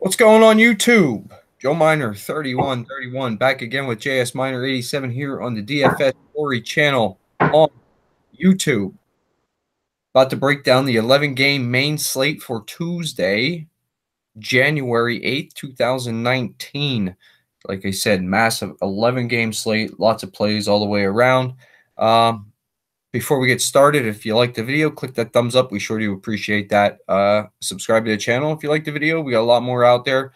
What's going on YouTube? Joe Miner 3131 back again with JS Miner 87 here on the DFS Quarry channel on YouTube. About to break down the 11-game main slate for Tuesday, January 8th, 2019. Like I said, massive 11-game slate, lots of plays all the way around. Before we get started, if you like the video, click that thumbs up. We sure do appreciate that. Subscribe to the channel if you like the video. We got a lot more out there.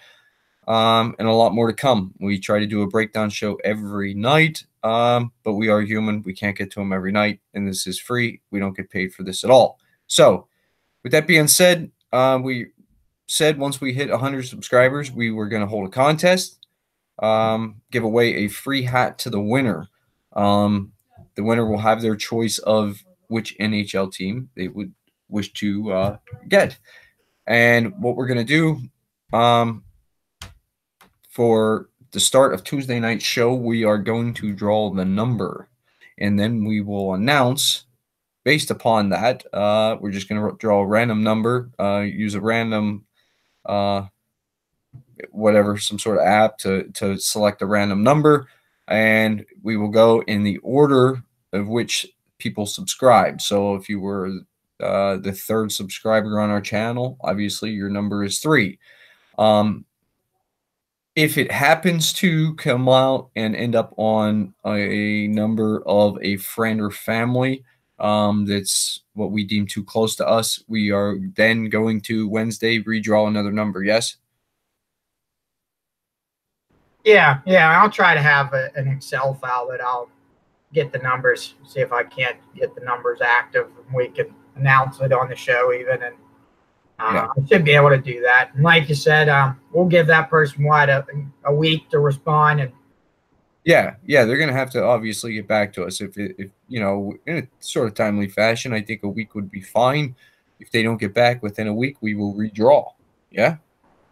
And a lot more to come. We try to do a breakdown show every night, but we are human. We can't get to them every night, and this is free. We don't get paid for this at all. So with that being said, we said once we hit 100 subscribers, we were going to hold a contest, give away a free hat to the winner. The winner will have their choice of which NHL team they would wish to get. And what we're going to do, for the start of Tuesday night's show, we are going to draw the number, and then we will announce based upon that. We're just going to draw a random number, use a random whatever, some sort of app to select a random number, and we will go in the order of which people subscribe. So if you were the third subscriber on our channel, obviously your number is 3. If it happens to come out and end up on a number of a friend or family that's what we deem too close to us, we are then going to Wednesday redraw another number. Yes? Yeah. I'll try to have an Excel file that I'll get the numbers, see if I can't get the numbers active, and we can announce it on the show even. And I should be able to do that. And like you said, we'll give that person a week to respond. And yeah, they're gonna have to obviously get back to us if you know, in a sort of timely fashion. I think a week would be fine. If they don't get back within a week, we will redraw. Yeah.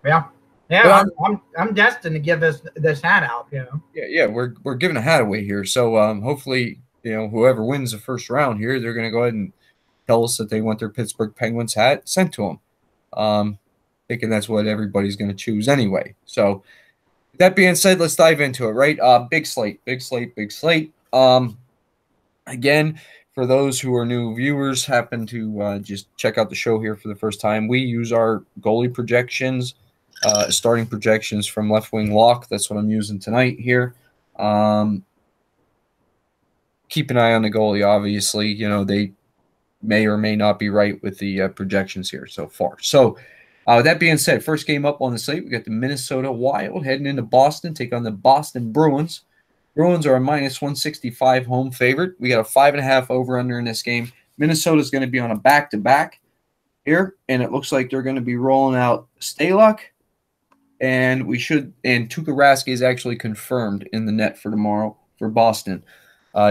I'm destined to give this hat out. You know. Yeah, we're giving a hat away here. So hopefully, you know, whoever wins the first round here, they're gonna go ahead and tell us that they want their Pittsburgh Penguins hat sent to them. Thinking that's what everybody's going to choose anyway. So that being said, let's dive into it, right? Big slate. Again, for those who are new viewers, happen to just check out the show here for the first time, we use our goalie projections, starting projections from Left Wing Lock. That's what I'm using tonight here. Keep an eye on the goalie, obviously. You know, they may or may not be right with the projections here so far. So that being said, first game up on the slate, we got the Minnesota Wild heading into Boston, take on the Boston Bruins. Bruins are a -165 home favorite. We got a 5.5 over/under in this game. Minnesota's going to be on a back-to-back here, and it looks like they're going to be rolling out Stalock, and Tuukka Rask is actually confirmed in the net for tomorrow for Boston.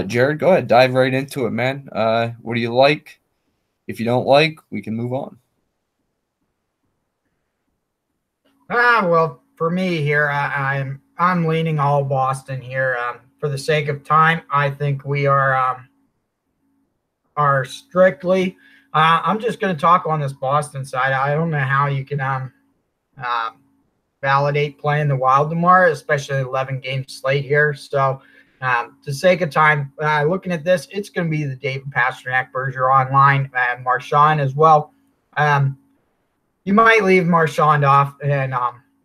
Jared, go ahead, dive right into it, man. What do you like? If you don't like, we can move on. Well, for me here, I'm leaning all Boston here. For the sake of time, I think we are strictly. I'm just going to talk on this Boston side. I don't know how you can validate playing the Wild tomorrow, especially 11-game slate here. So, to sake of time, looking at this, it's going to be the David Pastrnak, Bergeron line, and Marchand as well. You might leave Marchand off and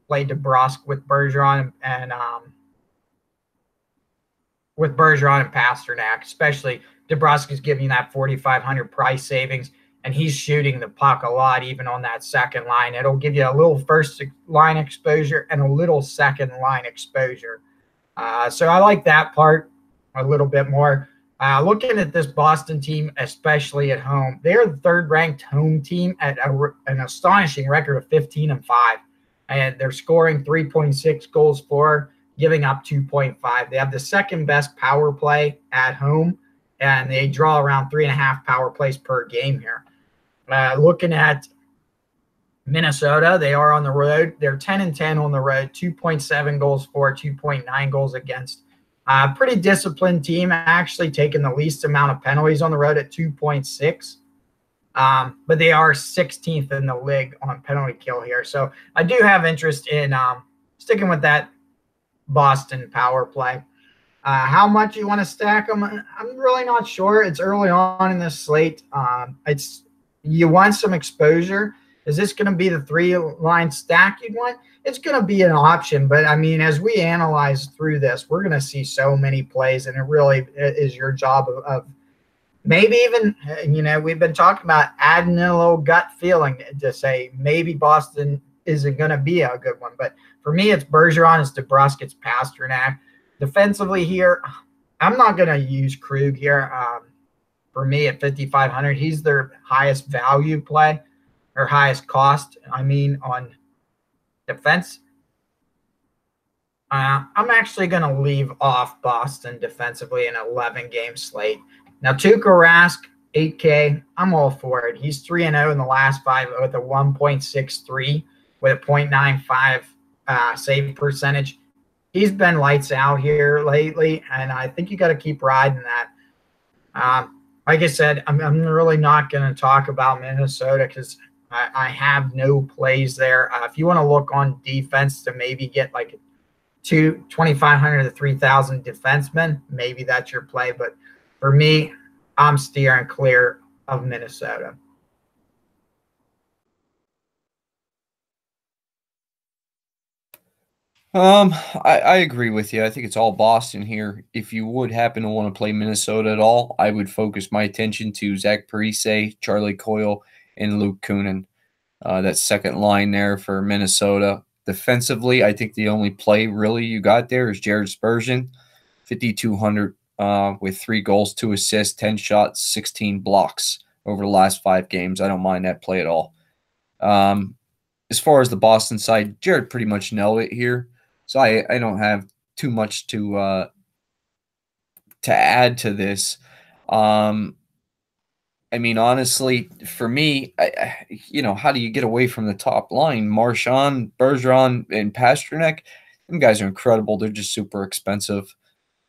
play DeBrusk with Bergeron and Pastrnak. Especially DeBrusk is giving you that 4,500 price savings, and he's shooting the puck a lot, even on that second line. It'll give you a little first line exposure and a little second line exposure. So I like that part a little bit more. Looking at this Boston team, especially at home, they're the third-ranked home team at an astonishing record of 15-5, and they're scoring 3.6 goals for, giving up 2.5. They have the second-best power play at home, and they draw around 3.5 power plays per game here. Looking at Minnesota, they are on the road. They're 10-10 on the road, 2.7 goals for, 2.9 goals against. Pretty disciplined team, actually taking the least amount of penalties on the road at 2.6. But they are 16th in the league on penalty kill here. So I do have interest in sticking with that Boston power play. How much you want to stack them, I'm really not sure. It's early on in this slate. You want some exposure. Is this going to be the 3-line stack you'd want? It's going to be an option, but I mean, as we analyze through this, we're going to see so many plays, and it really is your job of maybe even, we've been talking about adding a little gut feeling to say maybe Boston isn't going to be a good one. But for me, it's Bergeron, it's DeBrusk, it's Pasternak. Defensively here, I'm not going to use Krug here. For me, at 5,500, he's their highest value play or highest cost, on defense. I'm actually going to leave off Boston defensively in an 11-game slate. Now, Tuukka Rask, 8K, I'm all for it. He's 3-0 in the last 5 with a 1.63 with a 0.95 save percentage. He's been lights out here lately, and I think you got to keep riding that. Like I said, I'm really not going to talk about Minnesota because I have no plays there. If you want to look on defense to maybe get like 2,500 to 3,000 defensemen, maybe that's your play. But for me, I'm steering clear of Minnesota. I agree with you. I think it's all Boston here. If you would happen to want to play Minnesota at all, I would focus my attention to Zach Parise, Charlie Coyle, and Luke Kunin. That second line there for Minnesota. Defensively, I think the only play really you got there is Jared Spurgeon, 5,200 with 3 goals, 2 assists, 10 shots, 16 blocks over the last 5 games. I don't mind that play at all. As far as the Boston side, Jared pretty much nailed it here. So I don't have too much to add to this. Honestly, for me, how do you get away from the top line? Marchand, Bergeron, and Pasternak, them guys are incredible. They're just super expensive.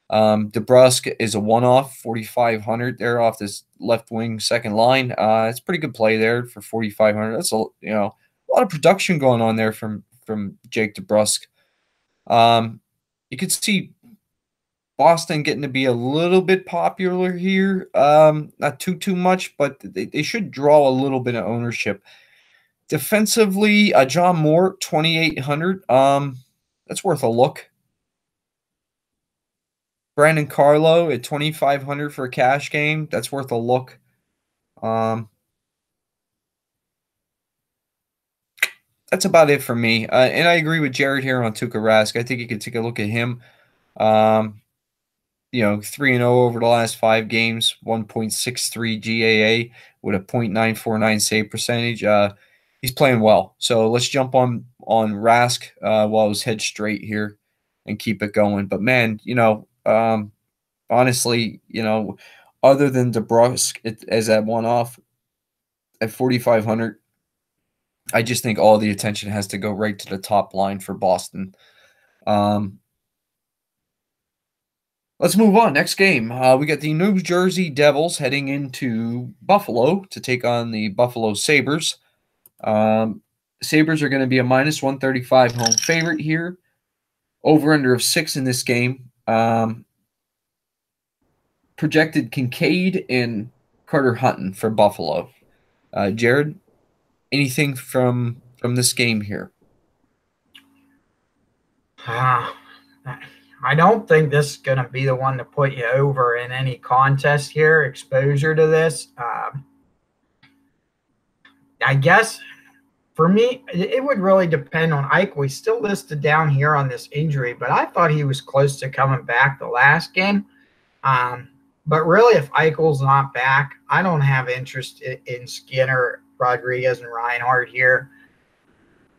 DeBrusk is a one-off, 4,500 there off this left wing second line. It's a pretty good play there for 4,500. That's a lot of production going on there from Jake DeBrusk. You could see Boston getting to be a little bit popular here. Not too much, but they should draw a little bit of ownership. Defensively, John Moore, 2,800. That's worth a look. Brandon Carlo at 2,500 for a cash game. That's worth a look. That's about it for me. And I agree with Jared here on Tuukka Rask. I think you could take a look at him. 3-0 over the last 5 games, 1.63 GAA with a 0.949 save percentage. He's playing well. So let's jump on Rask while his head straight here and keep it going. But man, honestly, other than DeBrusk as that one-off at 4,500, I just think all the attention has to go right to the top line for Boston. Let's move on. Next game. We got the New Jersey Devils heading into Buffalo to take on the Buffalo Sabres. Sabres are going to be a minus 135 home favorite here. Over-under of 6 in this game. Projected Kincaid and Carter Hutton for Buffalo. Jared, anything from this game here? I don't think this is going to be the one to put you over in any contest here. Exposure to this. I guess for me, it would really depend on Eichel. He's still listed down here on this injury, but I thought he was close to coming back the last game. But really, if Eichel's not back, I don't have interest in Skinner, Rodriguez, and Reinhart here.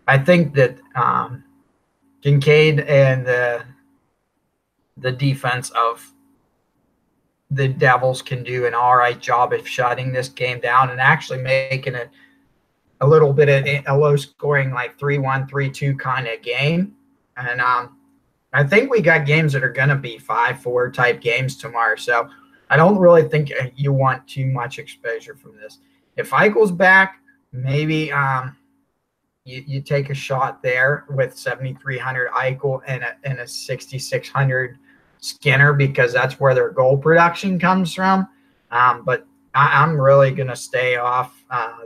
I think that Kincaid and the defense of the Devils can do an all right job of shutting this game down and actually making it a little bit of a low-scoring, like 3-1, 3-2 kind of game. And I think we got games that are going to be 5-4 type games tomorrow. So I don't really think you want too much exposure from this. If Eichel's back, maybe you take a shot there with 7,300 Eichel and a 6,600 Skinner, because that's where their goal production comes from. But I'm really going to stay off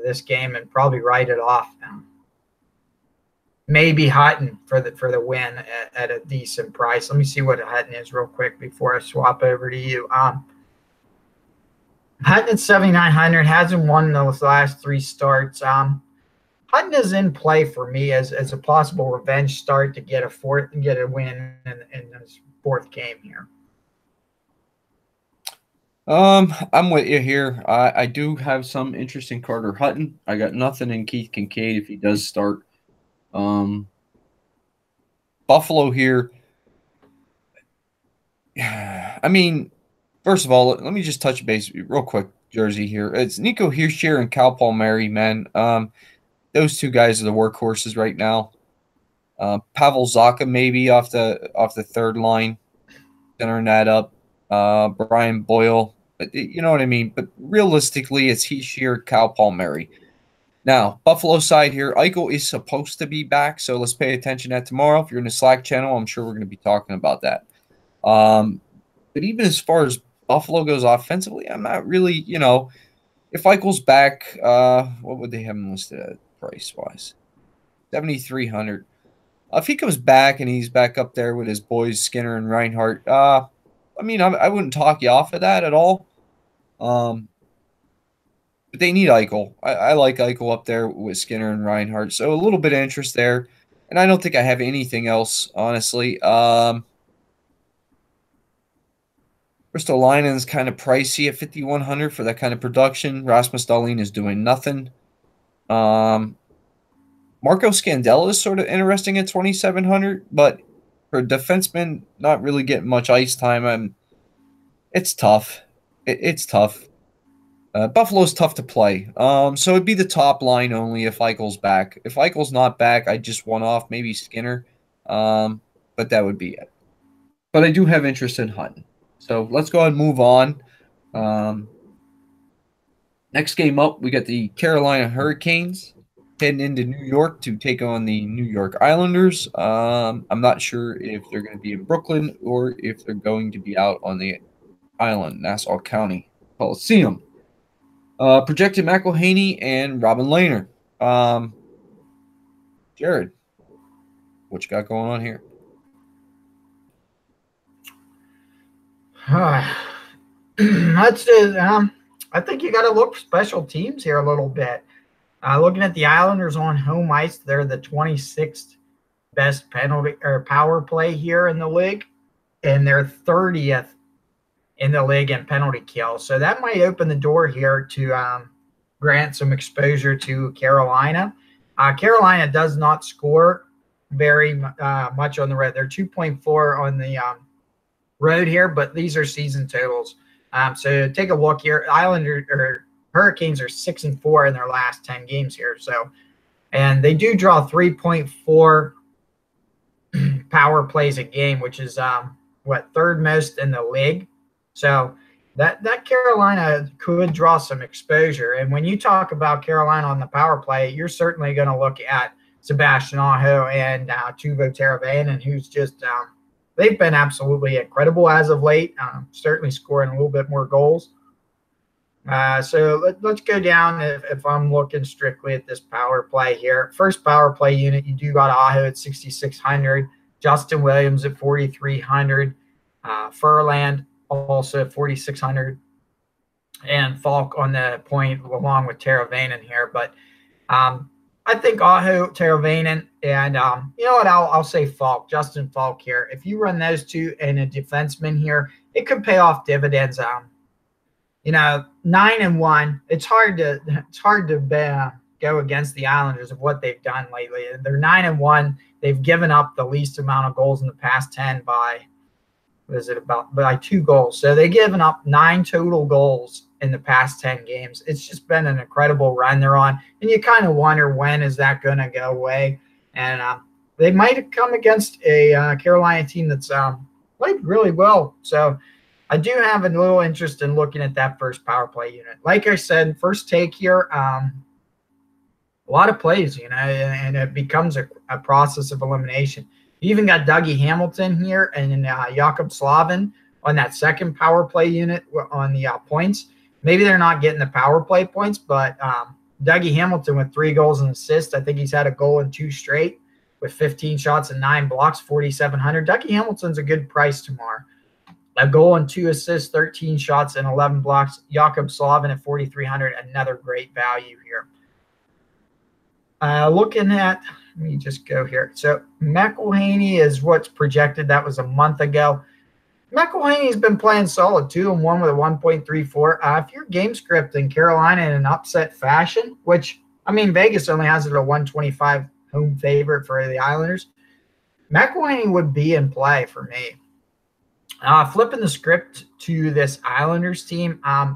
this game and probably write it off. Maybe Hutton for the win at a decent price. Let me see what Hutton is real quick before I swap over to you. Hutton at 7,900, hasn't won those last 3 starts. Hutton is in play for me as a possible revenge start to get a win in his 4th game here. I'm with you here. I do have some interest in Carter Hutton. I got nothing in Keith Kincaid if he does start. Buffalo here. I mean, first of all, let me just touch base real quick. Jersey here. It's Nico Hischier and Cal Palmieri, man. Those 2 guys are the workhorses right now. Pavel Zacha maybe off the 3rd line, centering that up. Brian Boyle, you know what I mean. But realistically, it's Hischier, Cal Palmieri. Now, Buffalo side here, Eichel is supposed to be back, so let's pay attention to that tomorrow. If you're in the Slack channel, I'm sure we're going to be talking about that. But even as far as Buffalo goes offensively, I'm not really, if Eichel's back, what would they have him listed at price-wise? 7,300. If he comes back and he's back up there with his boys Skinner and Reinhart, I mean, I wouldn't talk you off of that at all. But they need Eichel. I like Eichel up there with Skinner and Reinhart. So a little bit of interest there. And I don't think I have anything else, honestly. Ristolainen is kind of pricey at 5,100 for that kind of production. Rasmus Dahlin is doing nothing. Marco Scandella is sort of interesting at 2,700, but for a defenseman, not really getting much ice time. It's tough. It's tough. Buffalo's tough to play. So it'd be the top line only if Eichel's back. If Eichel's not back, I'd just one off, maybe Skinner. But that would be it. But I do have interest in Hutton. So let's go ahead and move on. Next game up, we got the Carolina Hurricanes heading into New York to take on the New York Islanders. I'm not sure if they're going to be in Brooklyn or if they're going to be out on the island, Nassau County Coliseum. Projected McElhaney and Robin Lehner. Jared, what you got going on here? Let's do. I think you got to look special teams here a little bit. Looking at the Islanders on home ice, they're the 26th best penalty or power play here in the league, and they're 30th in the league in penalty kill. So that might open the door here to grant some exposure to Carolina. Carolina does not score very much on the road. They're 2.4 on the road here, but these are season totals. So take a look here. Hurricanes are 6-4 in their last 10 games here. So, and they do draw 3.4 power plays a game, which is 3rd most in the league. So that Carolina could draw some exposure. And when you talk about Carolina on the power play, you're certainly going to look at Sebastian Aho and Teuvo Teravainen, who's just they've been absolutely incredible as of late, certainly scoring a little bit more goals. So let's go down if I'm looking strictly at this power play here. First power play unit, you do got Aho at 6,600, Justin Williams at 4,300, Furland also at 4,600, and Falk on the point along with Teravainen here. But I think Aho, Teravainen, and you know what? I'll say Falk, Justin Falk here. If you run those two and a defenseman here, it could pay off dividends. 9-1. It's hard to go against the Islanders of what they've done lately. They're 9-1. They've given up the least amount of goals in the past 10 by 2 goals. So they've given up 9 total goals in the past 10 games. It's just been an incredible run they're on. And you kind of wonder, when is that going to go away? And they might have come against a Carolina team that's played really well. So I do have a little interest in looking at that first power play unit. Like I said, first take here, a lot of plays, and it becomes a process of elimination. You even got Dougie Hamilton here and Jakob Slavin on that second power play unit on the points. Maybe they're not getting the power play points, but Dougie Hamilton with 3 goals and assists. I think he's had a goal in 2 straight with 15 shots and 9 blocks, 4,700. Dougie Hamilton's a good price tomorrow. A goal and 2 assists, 13 shots and 11 blocks. Jakob Slavin at 4,300, another great value here. Looking at, let me just go here. So McElhaney is what's projected. That was a month ago. McElhaney's been playing solid, 2-1 with a 1.34. If you're game scripting Carolina in an upset fashion, which, I mean, Vegas only has it a 125 home favorite for the Islanders, McElhaney would be in play for me. Flipping the script to this Islanders team, I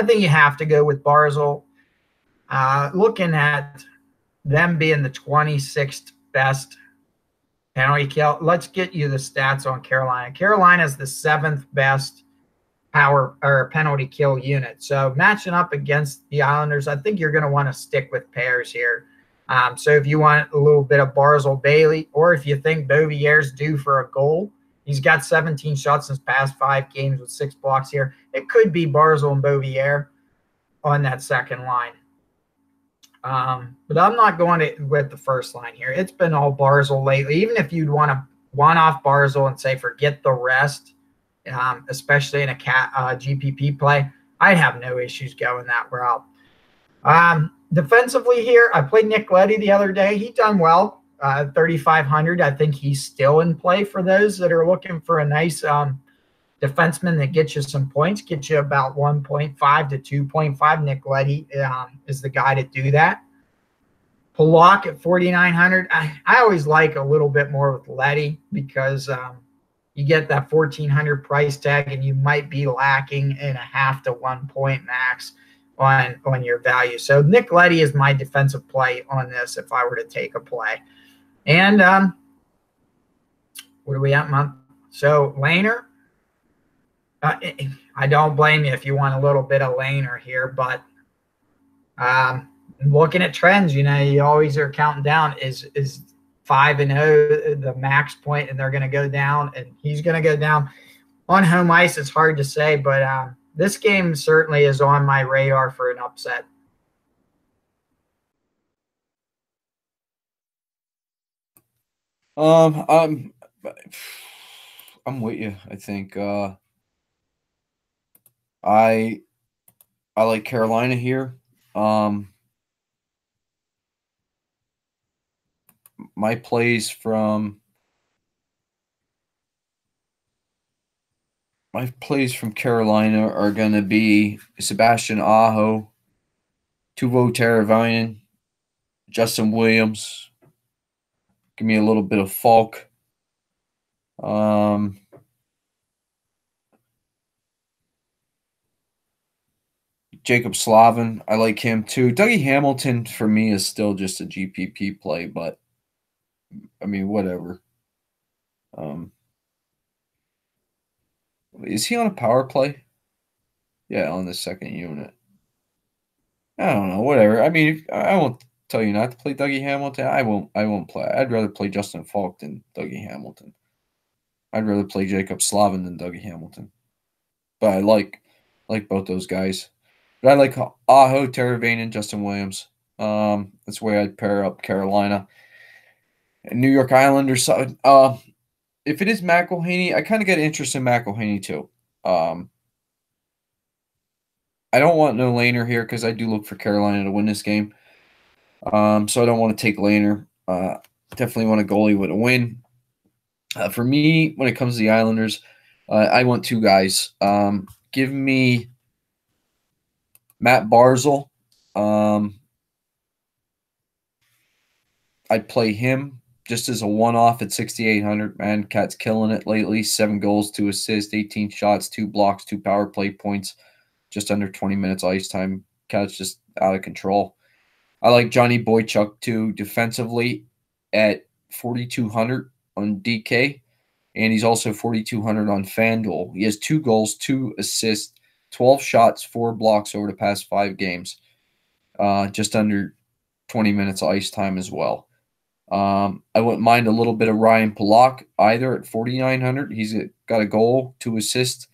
think you have to go with Barzal. Looking at them being the 26th best penalty kill. Let's get you the stats on Carolina. Carolina is the 7th best power or penalty kill unit. So matching up against the Islanders, I think you're going to want to stick with pairs here. So if you want a little bit of Barzal Bailey, or if you think Beauvillier's due for a goal, he's got 17 shots in his past 5 games with 6 blocks here. It could be Barzal and Beauvillier on that second line. But I'm not going with the first line here. It's been all Barzal lately. Even if you'd want to one-off Barzal and say forget the rest, especially in a GPP play, I'd have no issues going that route. Defensively here, I played Nick Leddy the other day. He done well, 3,500. I think he's still in play for those that are looking for a nice defenseman that gets you some points, gets you about 1.5 to 2.5. Nick Leddy is the guy to do that. Pollock at 4,900. I always like a little bit more with Leddy because you get that 1,400 price tag and you might be lacking in a half to 1 point max on your value. So Nick Leddy is my defensive play on this if I were to take a play. And what are we at, month? So Laner, I don't blame you if you want a little bit of Laner here, but looking at trends, you always are counting down. Is 5-0 the max point, and they're going to go down, and he's going to go down on home ice? It's hard to say, but this game certainly is on my radar for an upset. I'm with you. I think I like Carolina here. My plays from Carolina are going to be Sebastian Aho, Teuvo Teravainen, Justin Williams. Give me a little bit of Falk. Jacob Slavin, I like him too. Dougie Hamilton for me is still just a GPP play, but I mean, whatever. Is he on a power play? Yeah, on the second unit. I don't know, whatever. I mean, I won't tell you not to play Dougie Hamilton. I won't play. I'd rather play Justin Falk than Dougie Hamilton. I'd rather play Jacob Slavin than Dougie Hamilton. But I like both those guys. But I like Aho, Teravainen, Justin Williams. That's the way I'd pair up Carolina and New York Islanders. If it is McElhaney, I kind of get interest in McElhaney too. I don't want no Laner here because I do look for Carolina to win this game. So I don't want to take Laner. Definitely want a goalie with a win. For me, when it comes to the Islanders, I want 2 guys. Give me Matt Barzal. I'd play him just as a one-off at 6,800. Man, Cat's killing it lately. 7 goals, 2 assists, 18 shots, 2 blocks, 2 power play points, just under 20 minutes ice time. Cat's just out of control. I like Johnny Boychuk too defensively at 4,200 on DK. and he's also 4,200 on FanDuel. He has 2 goals, 2 assists, 12 shots, 4 blocks over the past 5 games. Just under 20 minutes of ice time as well. I wouldn't mind a little bit of Ryan Pulock either at 4,900. He's got a goal, 2 assists,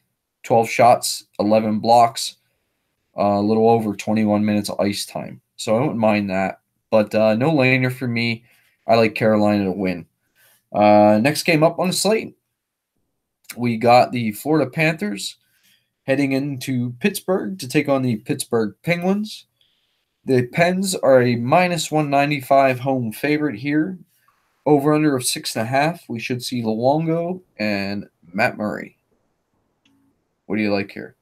12 shots, 11 blocks, a little over 21 minutes of ice time. So I wouldn't mind that. But no laner for me. I like Carolina to win. Next game up on the slate, we got the Florida Panthers heading into Pittsburgh to take on the Pittsburgh Penguins. The Pens are a minus 195 home favorite here. Over under of 6.5. We should see Luongo and Matt Murray. What do you like here?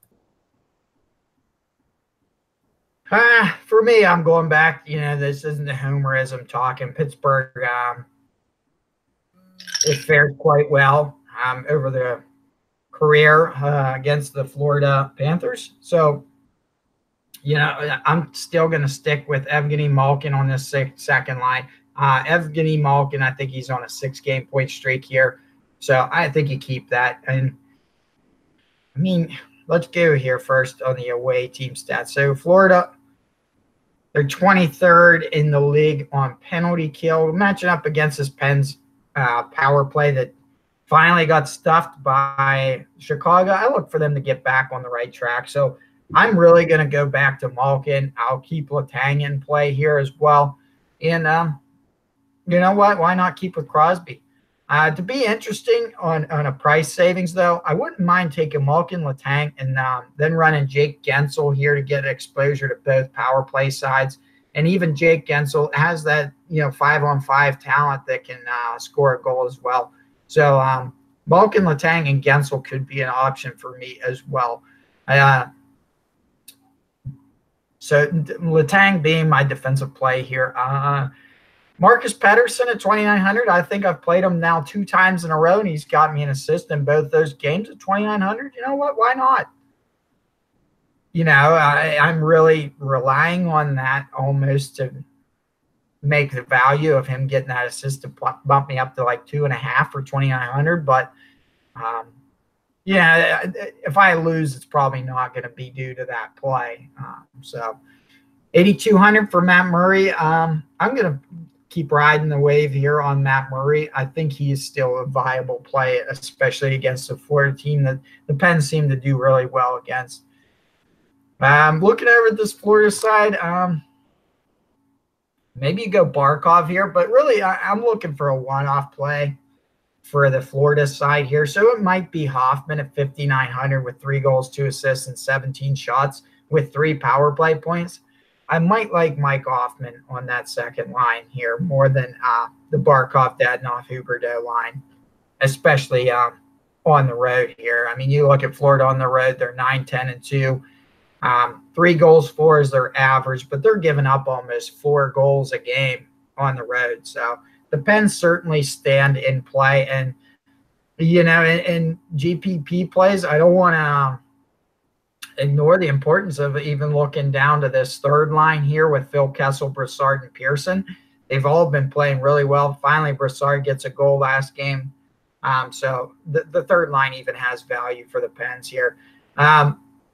For me, I'm going back. This isn't the homerism talking. Pittsburgh, it fared quite well over the career against the Florida Panthers. So, I'm still going to stick with Evgeny Malkin on this second line. Evgeny Malkin, I think he's on a 6-game point streak here. So I think you keep that. And, I mean, let's go here first on the away team stats. So Florida, they're 23rd in the league on penalty kill. Matching up against this Pens power play that finally got stuffed by Chicago. I look for them to get back on the right track. So I'm really going to go back to Malkin. I'll keep Letang in play here as well. And you know what? Why not keep with Crosby? To be interesting on a price savings, though, I wouldn't mind taking Malkin, Letang, and then running Jake Gensel here to get exposure to both power play sides. And even Jake Gensel has that 5-on-5 talent that can score a goal as well. So Malkin, Letang, and Gensel could be an option for me as well. So Letang being my defensive play here. Marcus Pettersson at 2,900. I think I've played him now 2 times in a row, and he's got me an assist in both those games at 2,900. You know what? Why not? I'm really relying on that almost to make the value of him getting that assist to bump me up to like 2.5 for 2,900. But if I lose, it's probably not going to be due to that play. So 8,200 for Matt Murray. I'm going to keep riding the wave here on Matt Murray. I think he is still a viable play, especially against a Florida team that the Pens seem to do really well against. Looking over at this Florida side, maybe you go Barkov here, but really I'm looking for a one-off play for the Florida side here. So it might be Hoffman at 5,900 with 3 goals, 2 assists, and 17 shots with 3 power play points. I might like Mike Hoffman on that second line here more than the Barkov, Dadonov, Huberdeau line, especially on the road here. I mean, you look at Florida on the road, they're 9-10-2. 3 goals, 4 is their average, but they're giving up almost 4 goals a game on the road. So the Pens certainly stand in play. And, in GPP plays, I don't want to ignore the importance of even looking down to this third line here with Phil Kessel, Brassard, and Pearson. They've all been playing really well. Finally, Brassard gets a goal last game. So the third line even has value for the Pens here.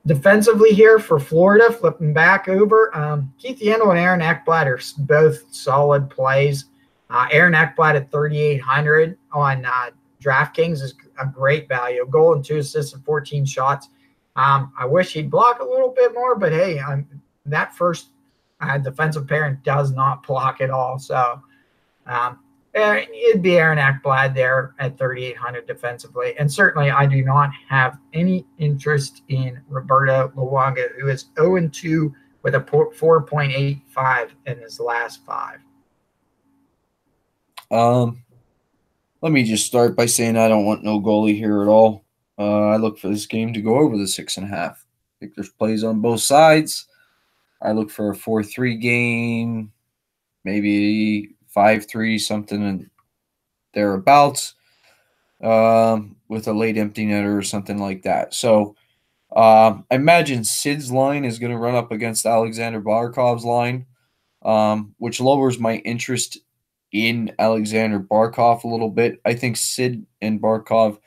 Defensively here for Florida, flipping back over, Keith Yandel and Aaron Ekblad are both solid plays. Aaron Ekblad at 3,800 on DraftKings is a great value. A goal and 2 assists and 14 shots. I wish he'd block a little bit more, but hey, that first defensive pairing does not block at all. So it'd be Aaron Ekblad there at 3,800 defensively. And certainly I do not have any interest in Roberto Luongo, who is 0-2 with a 4.85 in his last 5. Let me just start by saying I don't want no goalie here at all. I look for this game to go over the 6.5. I think there's plays on both sides. I look for a 4-3 game, maybe 5-3, something thereabouts, with a late empty netter or something like that. So I imagine Sid's line is going to run up against Alexander Barkov's line, which lowers my interest in Alexander Barkov a little bit. I think Sid and Barkov,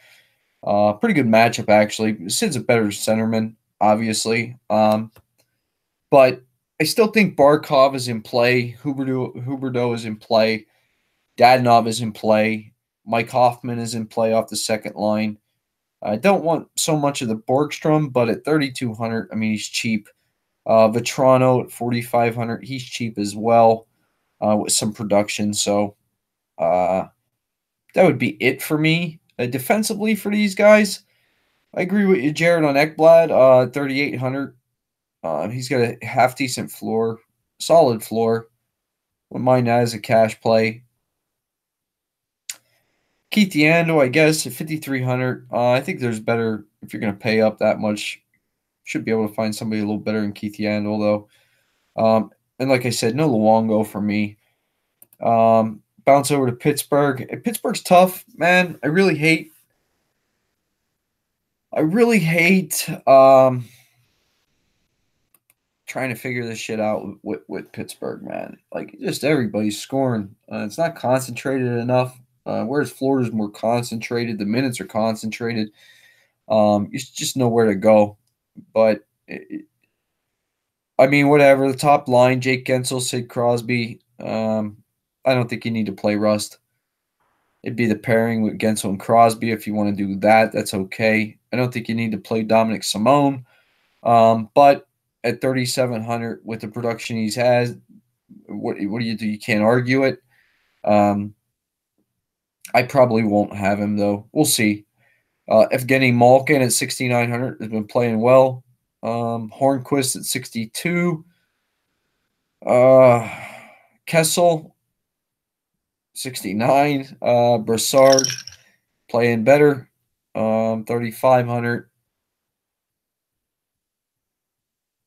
pretty good matchup, actually. Sid's a better centerman, obviously. But I still think Barkov is in play. Huberdeau is in play. Dadonov is in play. Mike Hoffman is in play off the second line. I don't want so much of the Borgstrom, but at 3,200, I mean, he's cheap. Vetrano at 4,500, he's cheap as well, with some production. So that would be it for me. Defensively for these guys, I agree with you, Jared, on Ekblad, 3,800. He's got a half-decent floor, solid floor. Wouldn't mind that as a cash play. Keith Yandel, I guess, at 5,300. I think there's better, if you're going to pay up that much, should be able to find somebody a little better than Keith Yandel, though. And like I said, no Luongo for me. Bounce over to Pittsburgh. Pittsburgh's tough, man. I really hate trying to figure this shit out with Pittsburgh, man. Like, just everybody's scoring. It's not concentrated enough. Whereas Florida's more concentrated, the minutes are concentrated. You just know where to go. But, I mean, whatever. The top line, Jake Gensel, Sid Crosby. I don't think you need to play Rust. It'd be the pairing with Gensel and Crosby. If you want to do that, that's okay. I don't think you need to play Dominic Simone. But at 3,700 with the production he's had, what do you do? You can't argue it. I probably won't have him, though. We'll see. Evgeny Malkin at 6,900 has been playing well. Hornquist at 62. Kessel, 69. Brassard playing better. 3,500.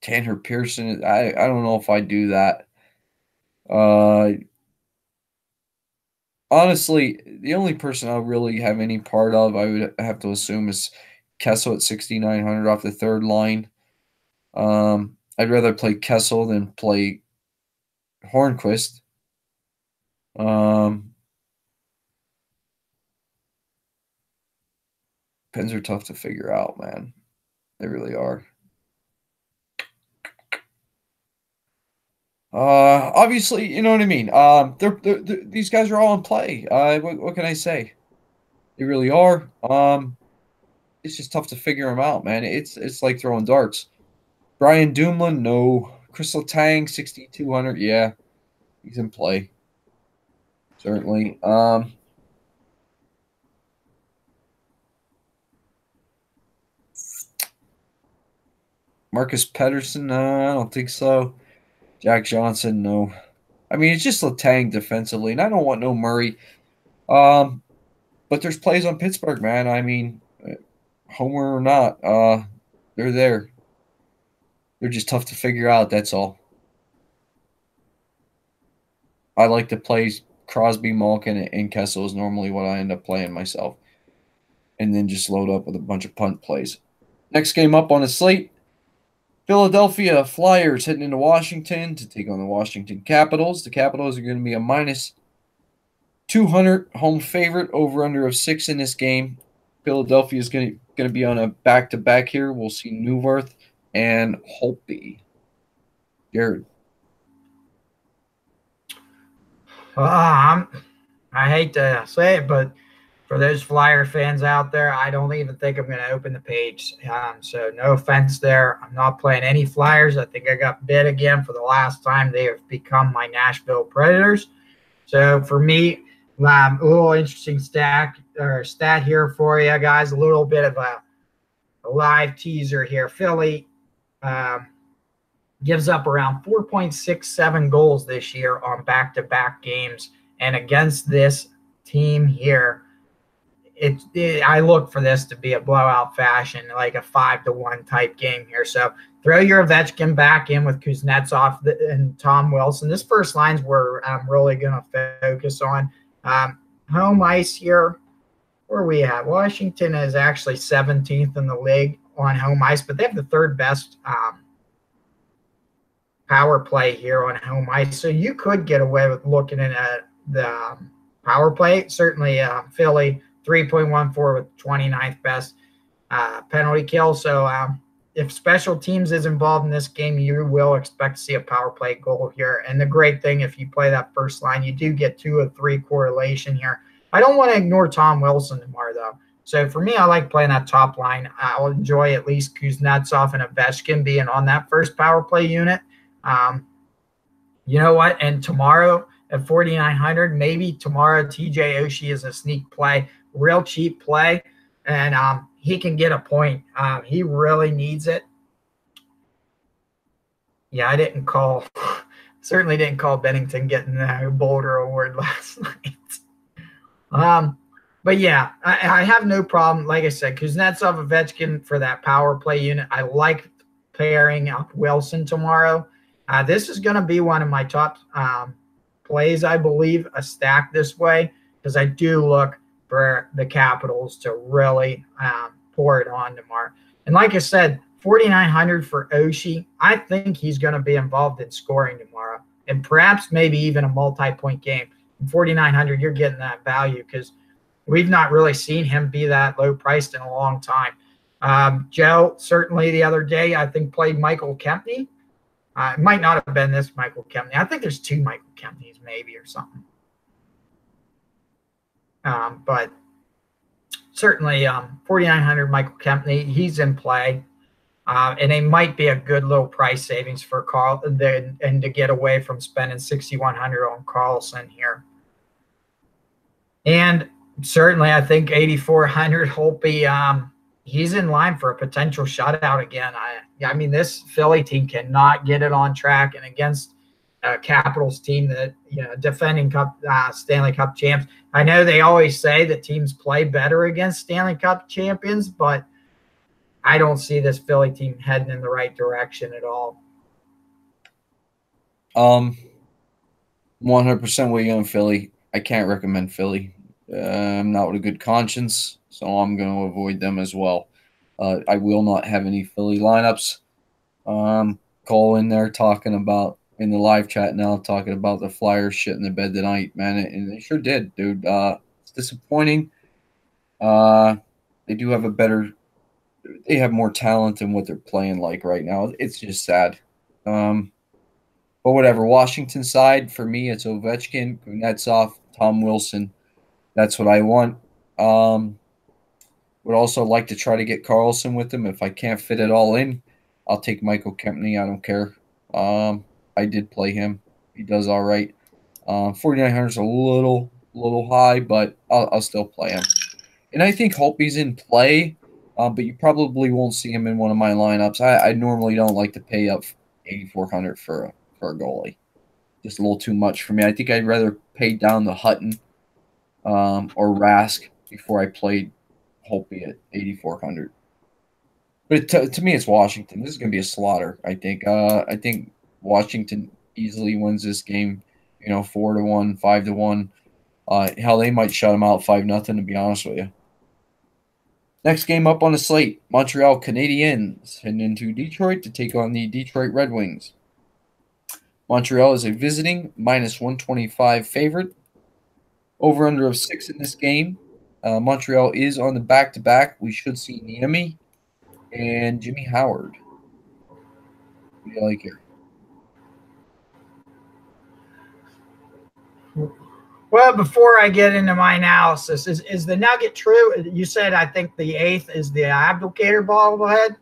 Tanner Pearson, I don't know if I do that. Honestly, the only person I'll really have any part of, I would have to assume, is Kessel at 6,900 off the third line. I'd rather play Kessel than play Hornquist. Pens are tough to figure out, man. They really are. Obviously, you know what I mean. These guys are all in play. What can I say? They really are. It's just tough to figure them out, man. It's like throwing darts. Brian Dumoulin, no. Crystal Tang, 6,200. Yeah, he's in play. Certainly. Marcus Pettersson, I don't think so. Jack Johnson, no. I mean, it's just Letang defensively, and I don't want no Murray. But there's plays on Pittsburgh, man. I mean, homer or not, they're there. They're just tough to figure out, that's all. I like to play Crosby, Malkin, and Kessel is normally what I end up playing myself. And then just load up with a bunch of punt plays. Next game up on the slate, Philadelphia Flyers heading into Washington to take on the Washington Capitals. The Capitals are going to be a minus 200 home favorite, over under of 6 in this game. Philadelphia is going to be on a back-to-back here. We'll see Neuwirth and Holtby. Jared. I hate to say it, but for those Flyer fans out there, I don't even think I'm going to open the page. So no offense there. I'm not playing any Flyers. I think I got bit again for the last time. They have become my Nashville Predators. So for me, a little interesting stat here for you guys. A little bit of a live teaser here. Philly gives up around 4.67 goals this year on back-to-back games. And against this team here, I look for this to be a blowout fashion, like a 5-1 type game here. So throw your Ovechkin back in with Kuznetsov and Tom Wilson. This first line's where I'm really going to focus on. Home ice here, where we at? Washington is actually 17th in the league on home ice, but they have the third best power play here on home ice. So you could get away with looking at the power play. Certainly, Philly 3.14 with 29th best penalty kill. So if special teams is involved in this game, you will expect to see a power play goal here. And the great thing, if you play that first line, you do get 2 of 3 correlation here. I don't want to ignore Tom Wilson tomorrow, though. So for me, I like playing that top line. I'll enjoy at least Kuznetsov and Ovechkin being on that first power play unit. You know what? And tomorrow at 4,900, maybe tomorrow TJ Oshie is a sneak play, real cheap play, and he can get a point. He really needs it. Yeah, I didn't call, certainly didn't call Bennington getting the Boulder Award last night. But yeah, I have no problem. Like I said, Kuznetsov, Ovechkin for that power play unit. I like pairing up Wilson tomorrow. This is going to be one of my top plays, I believe, a stack this way, because I do look for the Capitals to really pour it on tomorrow. And like I said, 4,900 for Oshie. I think he's going to be involved in scoring tomorrow, and perhaps maybe even a multi-point game. 4,900, you're getting that value because we've not really seen him be that low priced in a long time. Joe, certainly the other day, I think played Michael Kempney. It might not have been this Michael Kempney. I think there's 2 Michael Kempneys maybe or something. But certainly 4,900 Michael Kempney, he's in play. And it might be a good little price savings for Carl and to get away from spending 6,100 on Carlson here. And certainly I think 8,400 Holtby, he's in line for a potential shutout again. I mean, this Philly team cannot get it on track, and against a Capitals team that, you know, defending Stanley Cup champs. I know they always say that teams play better against Stanley Cup champions, but I don't see this Philly team heading in the right direction at all. 100% with you on Philly. I can't recommend Philly. I'm not with a good conscience, so I'm going to avoid them as well. I will not have any Philly lineups. Cole in there talking about, in the live chat now, talking about the Flyers shit in the bed tonight, man, and they sure did, dude. It's disappointing. They do have they have more talent than what they're playing like right now. It's just sad. But whatever. Washington side, for me, it's Ovechkin, Kuznetsov, Tom Wilson. That's what I want. Would also like to try to get Carlson with them. If I can't fit it all in, I'll take Michael Kempney. I don't care. I did play him. He does all right. 4,900 is a little high, but I'll still play him. And I think Holtby's in play, but you probably won't see him in one of my lineups. I normally don't like to pay up 8,400 for a goalie. Just a little too much for me. I think I'd rather pay down the Hutton or Rask before I played Holtby at 8,400. But to me, it's Washington. This is going to be a slaughter, I think. I think Washington easily wins this game, 4-1, 5-1. Hell, they might shut them out 5-0, to be honest with you. Next game up on the slate, Montreal Canadiens heading into Detroit to take on the Detroit Red Wings. Montreal is a visiting -125 favorite. Over-under of 6 in this game. Montreal is on the back-to-back. We should see Niemi and Jimmy Howard. What do you like here? Well, before I get into my analysis, is the nugget true? You said I think the 8th is the Abdelkader bobblehead?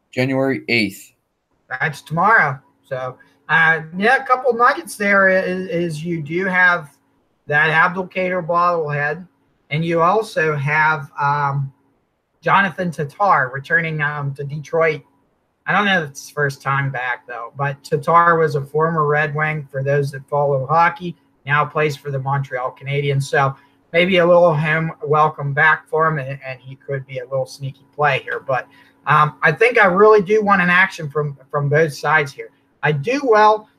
January 8th. That's tomorrow. So, a couple nuggets there is you do have that Abdelkader bobblehead, and you also have Jonathan Tatar returning to Detroit. I don't know if it's his first time back, though, but Tatar was a former Red Wing, for those that follow hockey, now plays for the Montreal Canadiens. So maybe a little welcome back for him, and he could be a little sneaky play here. But I think I really do want an action from both sides here. I do well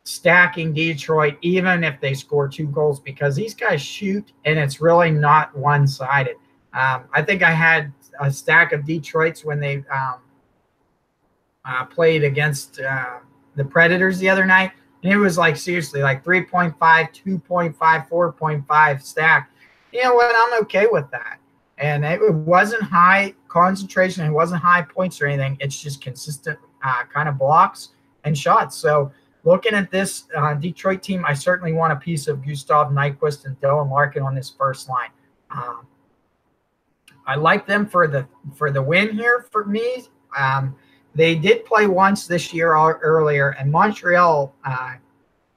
stacking Detroit, even if they score 2 goals, because these guys shoot, and it's really not one-sided. I think I had a stack of Detroits when they played against the Predators the other night, And it was like seriously like 3.5, 2.5, 4.5 stack. You know what? I'm okay with that. And it wasn't high concentration. It wasn't high points or anything. It's just consistent kind of blocks and shots. So looking at this Detroit team, I certainly want a piece of Gustav Nyquist and Dylan Larkin on this first line. I like them for the win here for me. They did play once this year earlier, and Montreal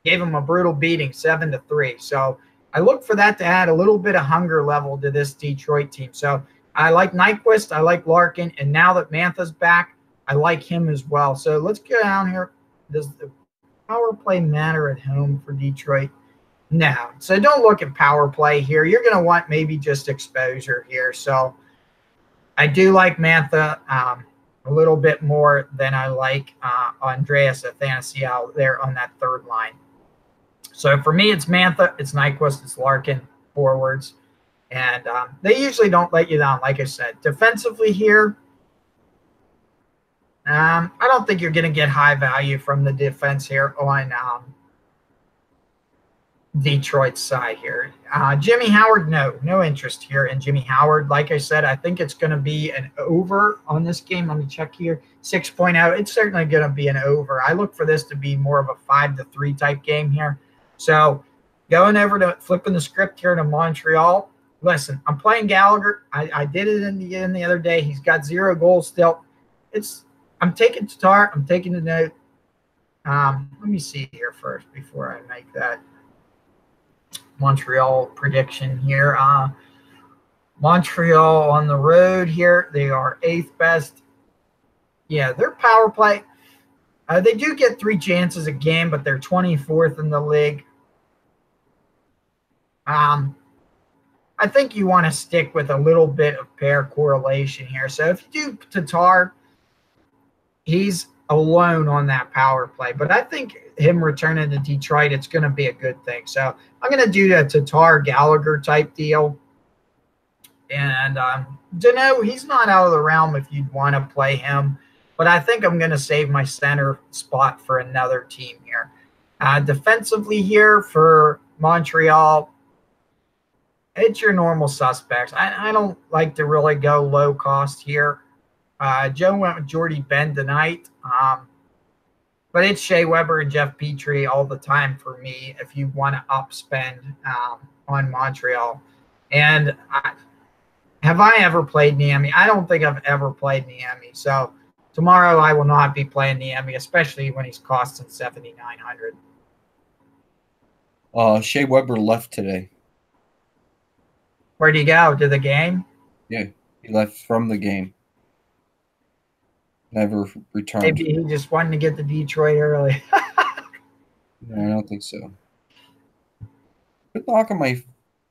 gave them a brutal beating, 7-3. So I look for that to add a little bit of hunger level to this Detroit team. So I like Nyquist, I like Larkin, and now that Mantha's back, I like him as well. So let's go down here. Does the power play matter at home for Detroit? No. So don't look at power play here. You're going to want maybe just exposure here. So I do like Mantha a little bit more than I like Andreas Athanasiou there on that third line. So for me, it's Mantha, it's Nyquist, it's Larkin, forwards. And they usually don't let you down, like I said. Defensively here, I don't think you're going to get high value from the defense here on Detroit's side here. Jimmy Howard, no interest here in Jimmy Howard. Like I said, I think it's going to be an over on this game. Let me check here. 6.0. It's certainly going to be an over. I look for this to be more of a 5-3 type game here. So going over to flipping the script here to Montreal. Listen, I'm playing Gallagher. I did it in the other day. He's got 0 goals still. I'm taking Tatar. I'm taking the note. Let me see here first before I make that Montreal prediction here. Montreal on the road here. They are 8th best. Yeah, their power play. They do get 3 chances a game, but they're 24th in the league. I think you want to stick with a little bit of pair correlation here. So if you do Tatar, he's alone on that power play. But I think him returning to Detroit, it's going to be a good thing. So I'm going to do a Tatar Gallagher type deal. And Dano, he's not out of the realm if you'd want to play him. But I think I'm going to save my center spot for another team here. Defensively here for Montreal, it's your normal suspects. I don't like to really go low cost here. Joe went with Jordy Ben tonight. But it's Shea Weber and Jeff Petrie all the time for me if you want to upspend on Montreal. And have I ever played Niemi? I don't think I've ever played Niemi. So tomorrow I will not be playing Niemi, especially when he's costing 7,900. Shea Weber left today. Where'd he go? To the game? Yeah, he left from the game. Never returned. Maybe he just wanted to get to Detroit early. No, I don't think so. Quit knocking my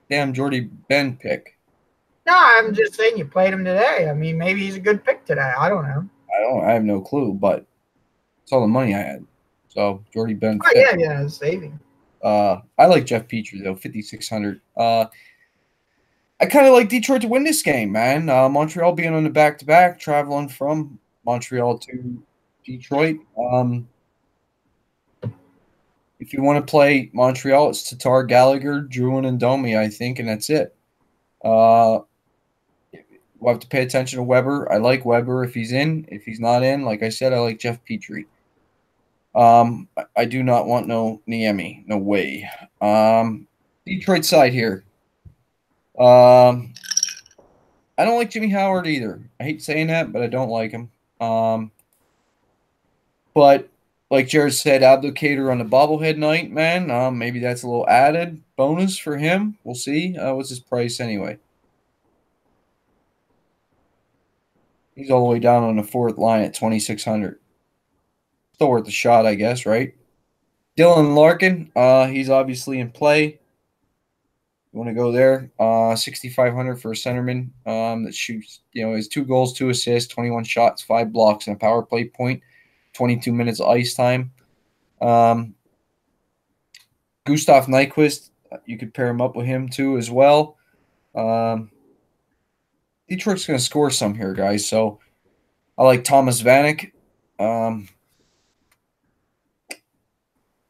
damn Jordy Ben pick. No, I'm just saying you played him today. I mean, maybe he's a good pick today. I don't know. I have no clue, but it's all the money I had. So Jordy Ben. Oh yeah, saving. I like Jeff Petrie though, 5,600. I kind of like Detroit to win this game, man. Montreal being on the back-to-back, traveling from Montreal to Detroit. If you want to play Montreal, it's Tatar, Gallagher, Drouin, and Domi, I think, and that's it. We'll have to pay attention to Weber. I like Weber if he's in. If he's not in, like I said, I like Jeff Petrie. I do not want no Niemi. No way. Detroit side here. I don't like Jimmy Howard either. I hate saying that, but I don't like him. But like Jared said, Abdicator on the bobblehead night, man. Maybe that's a little added bonus for him. We'll see. What's his price anyway? He's all the way down on the 4th line at 2,600. Still worth a shot, I guess, right? Dylan Larkin, he's obviously in play. You want to go there? 6,500 for a centerman that shoots, has 2 goals, 2 assists, 21 shots, 5 blocks, and a power play point, 22 minutes of ice time. Gustav Nyquist, you could pair him up with him too as well. Detroit's going to score some here, guys. So I like Thomas Vanek.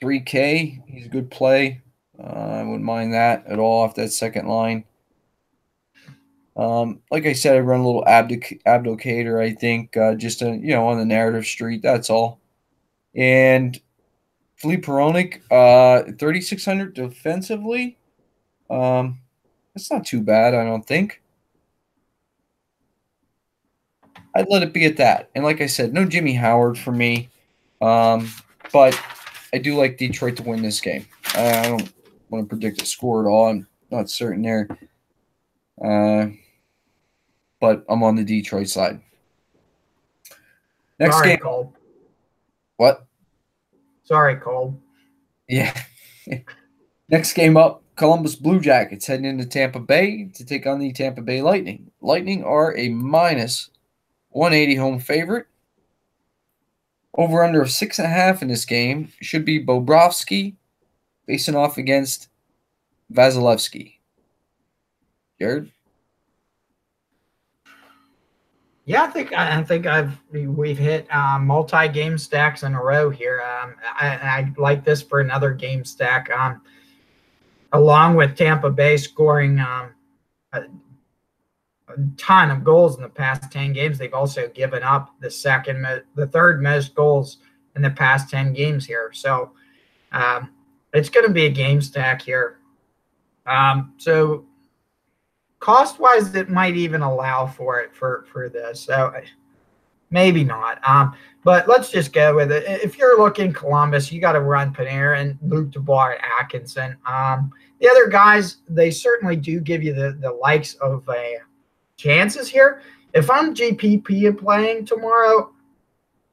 3K. He's a good play. I wouldn't mind that at all off that second line. Like I said, I run a little abdicator, I think, just on the narrative street. That's all. And Philippe Peronic, 3,600 defensively. That's not too bad, I don't think. I'd let it be at that. And like I said, no Jimmy Howard for me. But I do like Detroit to win this game. I don't want to predict a score at all. I'm not certain there. But I'm on the Detroit side. Next Sorry, game. Cole. What? Sorry, Cole. Yeah. Next game up, Columbus Blue Jackets heading into Tampa Bay to take on the Tampa Bay Lightning. Lightning are a minus 180 home favorite. Over under of 6.5 in this game should be Bobrovsky facing off against Vasilevsky. Jared? Yeah, I think we've hit multi-game stacks in a row here. I like this for another game stack. Along with Tampa Bay scoring a ton of goals in the past 10 games, they've also given up the third most goals in the past 10 games here. So it's going to be a game stack here. So cost-wise, it might even allow for it for this. So maybe not. But let's just go with it. If you're looking Columbus, you got to run Panarin, Luke Dubois, Atkinson. The other guys, they certainly do give you the likes of chances here. If I'm GPP and playing tomorrow,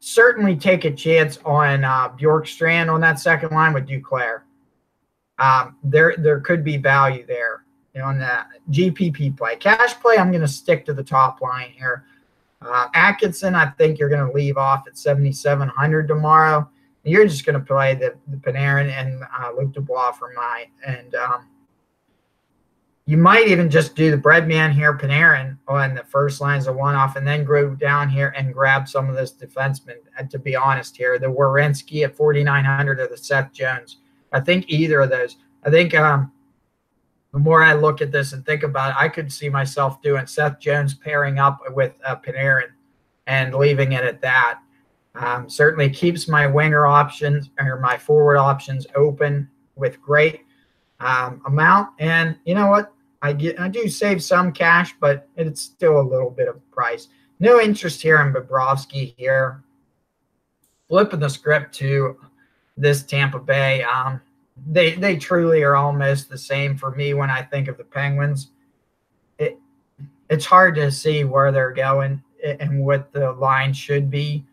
certainly take a chance on Bjorkstrand on that second line with Duclair. There could be value there on that GPP play. Cash play, I'm going to stick to the top line here. Atkinson, I think you're going to leave off at 7,700 tomorrow. You're just going to play the Panarin and Luke Dubois for mine. And you might even just do the bread man here, Panarin, on the first line as a one-off, and then go down here and grab some of this defenseman. And to be honest here, the Werenski at 4,900 or the Seth Jones. I think either of those. I think the more I look at this and think about it, I could see myself doing Seth Jones pairing up with Panarin and leaving it at that. Certainly keeps my winger options or my forward options open with great amount. And you know what? I do save some cash, but it's still a little bit of price. No interest here in Bobrovsky here. Flipping the script to this Tampa Bay. They truly are almost the same for me when I think of the Penguins. It's hard to see where they're going and what the line should be.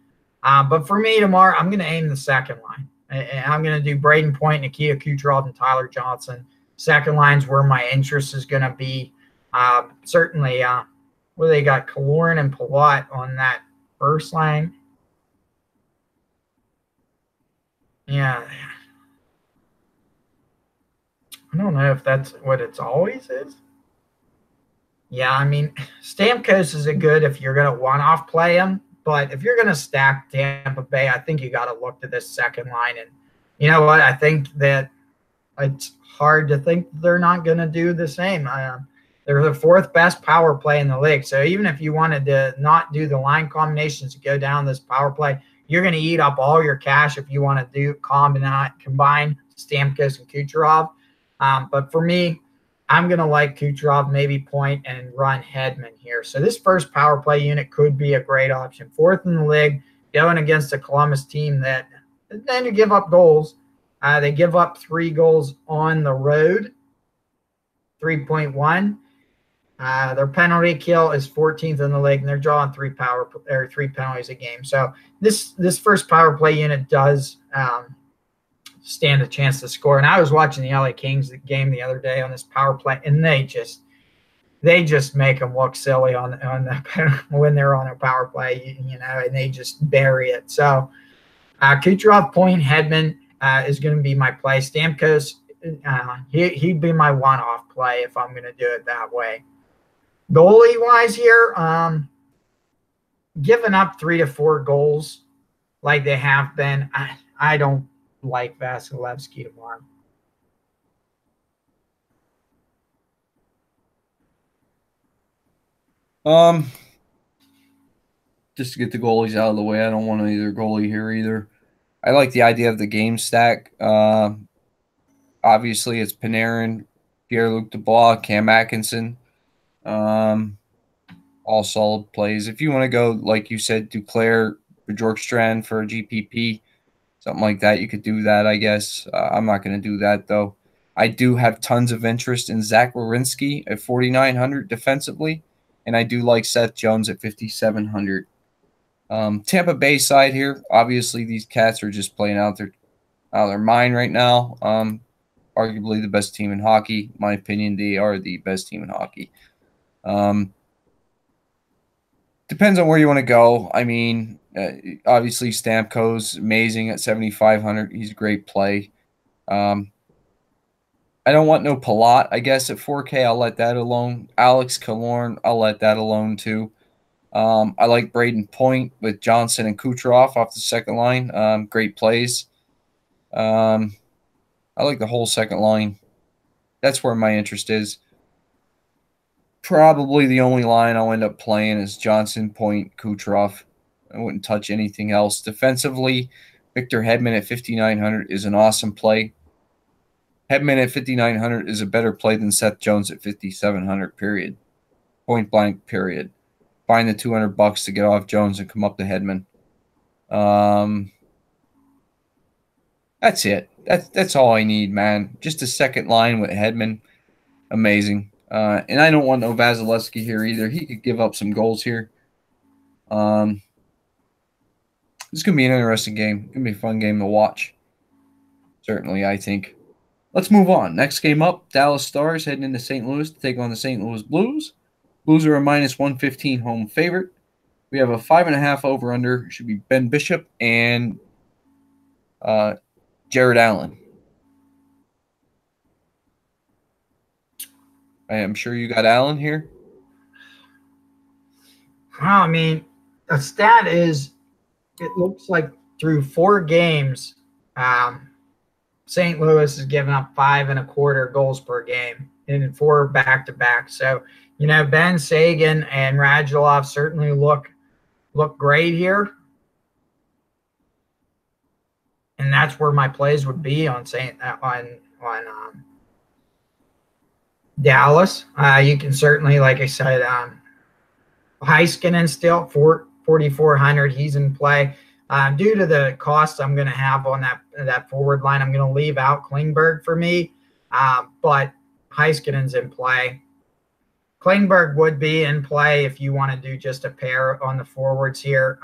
But for me tomorrow, I'm going to aim the second line. And I'm going to do Braden Point, Nikita Kucherov, and Tyler Johnson. Second line's where my interest is going to be. Certainly, where they got Kaloran and Palat on that first line. Yeah. I don't know if that's what it's always is. Yeah, I mean, Stamkos is a good if you're going to one-off play him. But if you're going to stack Tampa Bay, I think you got to look to this second line. And you know what? I think that it's hard to think they're not going to do the same. They're the fourth best power play in the league. So even if you wanted to not do the line combinations to go down this power play, you're going to eat up all your cash if you want to do combine Stamkos and Kucherov. But for me, I'm going to like Kucherov, maybe Point, and run Hedman here. So this first power play unit could be a great option. Fourth in the league, going against a Columbus team that tend to give up goals. They give up 3 goals on the road, 3.1. Their penalty kill is 14th in the league, and they're drawing 3 penalties a game. So this first power play unit does stand a chance to score. And I was watching the LA Kings game the other day on this power play, and they just make them look silly on the when they're on a power play, and they just bury it. So Kucherov, Point, Hedman is going to be my play. Stamkos, he'd be my one-off play if I'm going to do it that way. Goalie-wise here, giving up 3 to 4 goals like they have been, I don't like Vasilevsky tomorrow. Just to get the goalies out of the way, I don't want either goalie here either. I like the idea of the game stack. Obviously, it's Panarin, Pierre-Luc Dubois, Cam Atkinson. All solid plays. If you want to go, like you said, Duclair, Bjorkstrand for a GPP, something like that, you could do that, I guess. I'm not going to do that, though. I do have tons of interest in Zach Werenski at 4,900 defensively, and I do like Seth Jones at 5,700. Tampa Bay side here, obviously these cats are just playing out of their mind right now. Arguably the best team in hockey. In my opinion, they are the best team in hockey. Depends on where you want to go. I mean, obviously Stamkos amazing at 7,500. He's a great play. I don't want no Palat, I guess, at 4K. I'll let that alone. Alex Killorn, I'll let that alone too. I like Braden Point with Johnson and Kucherov off the second line. Great plays. I like the whole second line. That's where my interest is. Probably the only line I'll end up playing is Johnson, Point, Kucherov. I wouldn't touch anything else. Defensively, Victor Hedman at 5,900 is an awesome play. Hedman at 5,900 is a better play than Seth Jones at 5,700, period. Point blank, period. Find the $200 to get off Jones and come up to Hedman. That's it. That's all I need, man. Just a second line with Hedman. Amazing. And I don't want no Vasilevsky here either. He could give up some goals here. This is going to be an interesting game. It's going to be a fun game to watch. Certainly, I think. Let's move on. Next game up, Dallas Stars heading into St. Louis to take on the St. Louis Blues. Blues are a minus 115 home favorite. We have a 5.5 over-under. Should be Ben Bishop and Jared Allen. I am sure you got Allen here. Well, I mean, the stat is it looks like through 4 games, St. Louis has given up 5.25 goals per game in 4 back-to-back. So, you know, Ben Sagan and Radulov certainly look great here. And that's where my plays would be on Dallas. You can certainly, like I said, Heiskanen still 4,400. He's in play. Due to the cost I'm going to have on that forward line, I'm going to leave out Klingberg for me. But Heiskanen's in play. Klingberg would be in play if you want to do just a pair on the forwards here.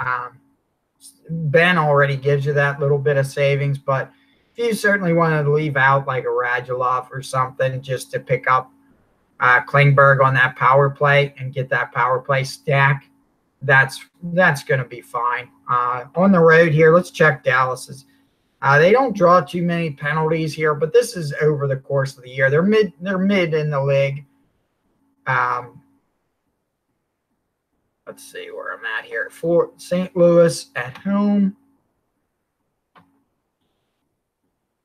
Ben already gives you that little bit of savings, but if you certainly want to leave out like a Radulov or something just to pick up Klingberg on that power play and get that power play stack, that's going to be fine. On the road here, let's check Dallas's. They don't draw too many penalties here, but this is over the course of the year. They're mid in the league. Let's see where I'm at here. For St. Louis at home,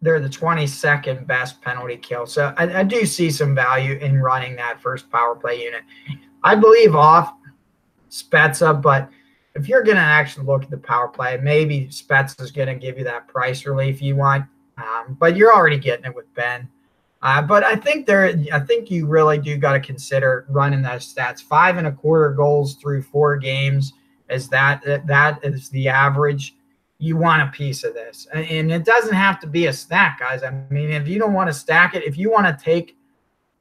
they're the 22nd best penalty kill. So I do see some value in running that first power play unit. I believe off Spezza, but if you're going to actually look at the power play, maybe Spezza is going to give you that price relief you want. But you're already getting it with Ben. But I think you really do got to consider running those stats. 5.25 goals through 4 games is that is the average. You want a piece of this, and it doesn't have to be a stack, guys. I mean, if you don't want to stack it, if you want to take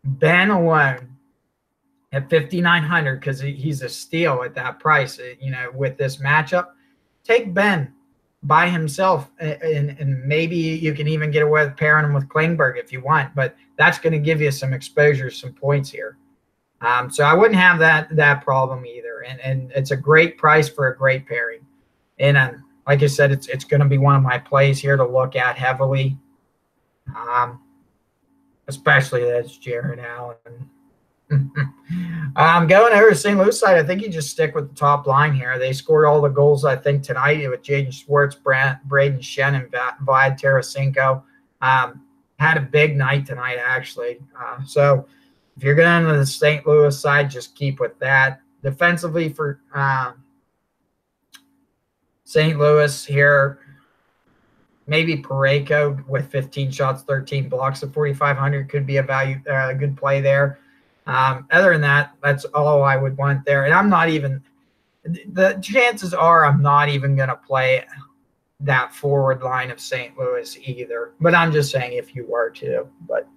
Ben alone at 5,900 because he's a steal at that price, you know, with this matchup, take Ben by himself, and maybe you can even get away with pairing him with Klingberg if you want, but that's going to give you some exposure, some points here. So I wouldn't have that problem either, and it's a great price for a great pairing. And like I said, it's going to be one of my plays here to look at heavily, especially that's Jared Allen. I'm going over to St. Louis side. I think you just stick with the top line here. They scored all the goals, I think, tonight with Jaden Schwartz, Braden Shen, and Vlad Tarasenko. Had a big night tonight, actually. So if you're going to the St. Louis side, just keep with that. Defensively for St. Louis here, maybe Parayko with 15 shots, 13 blocks at 4,500 could be a good play there. Other than that, that's all I would want there. And I'm not even – the chances are I'm not even going to play that forward line of St. Louis either. But I'm just saying if you were to. But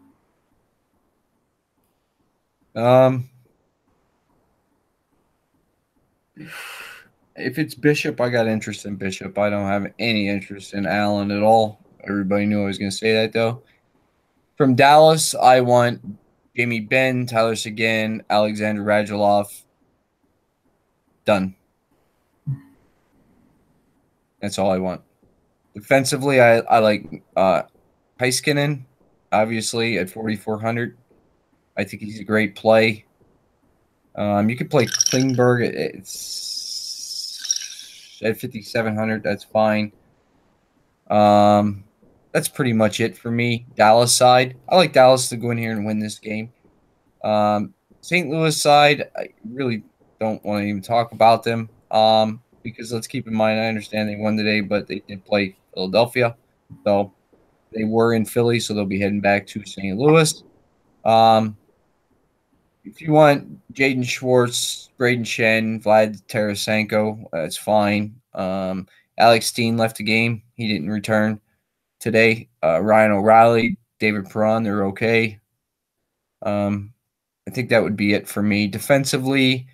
if it's Bishop, I got interest in Bishop. I don't have any interest in Allen at all. Everybody knew I was going to say that, though. From Dallas, I want Jamie Benn, Tyler Seguin, Alexander Radulov. Done. That's all I want. Defensively, I like Heiskanen, obviously, at 4,400. I think he's a great play. You could play Klingberg at 5,700. That's fine. That's pretty much it for me. Dallas side, I like Dallas to go in here and win this game. St. Louis side, I really don't want to even talk about them because let's keep in mind, I understand they won today, but they did play Philadelphia. So they were in Philly, so they'll be heading back to St. Louis. If you want Jaden Schwartz, Braden Shen, Vlad Tarasenko, that's fine. Alex Steen left the game. He didn't return today. Ryan O'Reilly, David Perron, they're okay. I think that would be it for me. Defensively,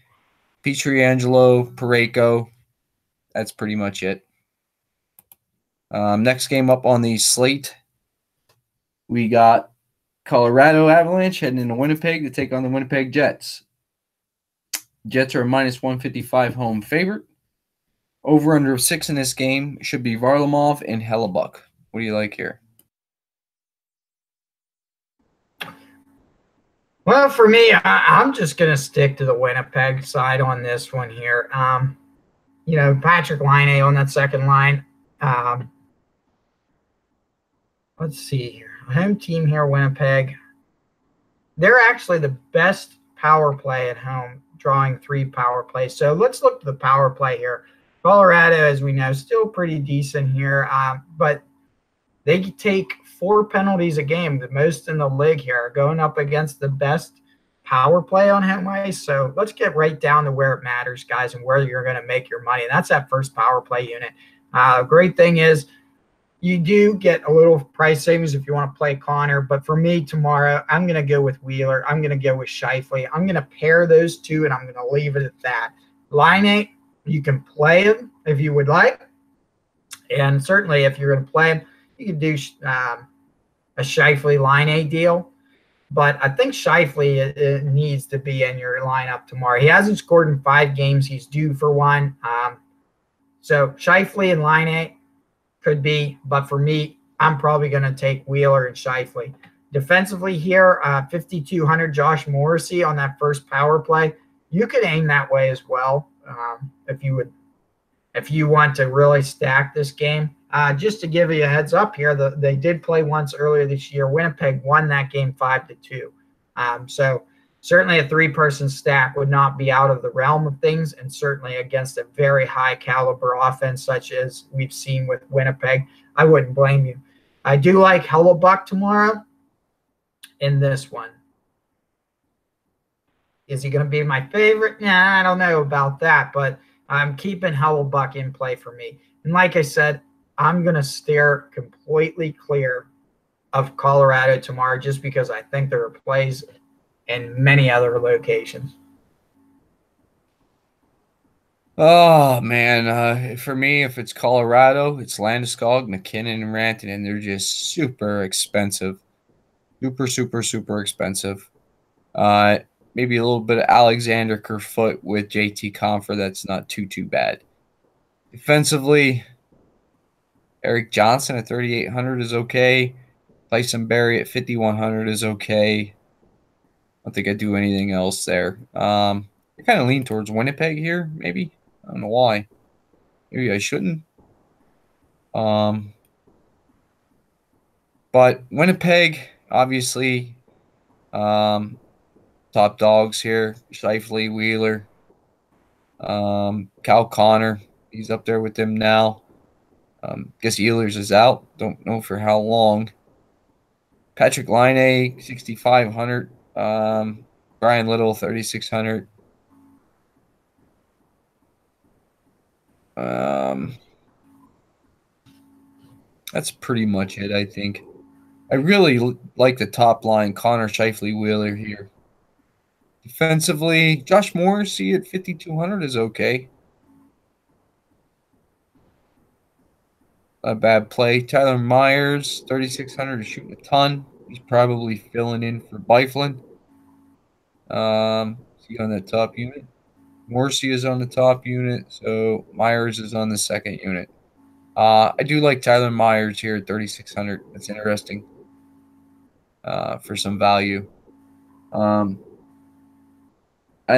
Pietrangelo, Parayko, that's pretty much it. Next game up on the slate, we got Colorado Avalanche heading into Winnipeg to take on the Winnipeg Jets. Jets are a minus 155 home favorite. Over under 6 in this game should be Varlamov and Hellebuck. What do you like here? well, for me, I'm just going to stick to the Winnipeg side on this one here. Patrick Laine on that second line. Let's see here. Home team here, Winnipeg. They're actually the best power play at home, drawing 3 power plays. So let's look at the power play here. Colorado, as we know, still pretty decent here, but they take 4 penalties a game, the most in the league here, going up against the best power play on home ice. So let's get right down to where it matters, guys, and where you're going to make your money. And that's that first power play unit. Great thing is you do get a little price savings if you want to play Connor. But for me tomorrow, I'm going to go with Wheeler. I'm going to go with Scheifele. I'm going to pair those two, and I'm going to leave it at that. Laine, you can play him if you would like. And certainly if you're going to play him, you can do a Scheifele-Laine deal. But I think Scheifele needs to be in your lineup tomorrow. He hasn't scored in 5 games. He's due for one. So Scheifele and Laine could be. But for me, I'm probably going to take Wheeler and Scheifele. Defensively here, 5,200 Josh Morrissey on that first power play. You could aim that way as well if you want to really stack this game. Just to give you a heads up here, they did play once earlier this year. Winnipeg won that game 5-2. So certainly a 3-person stack would not be out of the realm of things, and certainly against a very high caliber offense such as we've seen with Winnipeg, I wouldn't blame you. I do like Hellebuck tomorrow in this one. Is he going to be my favorite? Nah, I don't know about that, but I'm keeping Hellebuck in play for me. And like I said, I'm going to steer completely clear of Colorado tomorrow just because I think there are plays in many other locations. Oh, man. For me, if it's Colorado, it's Landeskog, McKinnon, and Rantanen. They're just super expensive. Super, super, super expensive. Maybe a little bit of Alexander Kerfoot with JT Compher. That's not too bad. Defensively, Eric Johnson at 3,800 is okay. Tyson Berry at 5,100 is okay. don't think I do anything else there. I kind of lean towards Winnipeg here, maybe. I don't know why. Maybe I shouldn't. Um, but Winnipeg, obviously, top dogs here. Shifley, Wheeler, Cal Connor. He's up there with them now. Guess Ehlers is out. Don't know for how long. Patrick Laine, 6,500. Brian Little, 3,600. That's pretty much it, I think. I really like the top line, Connor, Shifley, Wheeler here. Defensively, Josh Morrissey at 5,200 is okay. Not a bad play. Tyler Myers, 3,600 is shooting a ton. He's probably filling in for Byfuglien. Is he on that top unit? Morrissey is on the top unit, so Myers is on the second unit. I do like Tyler Myers here at 3,600. That's interesting for some value. I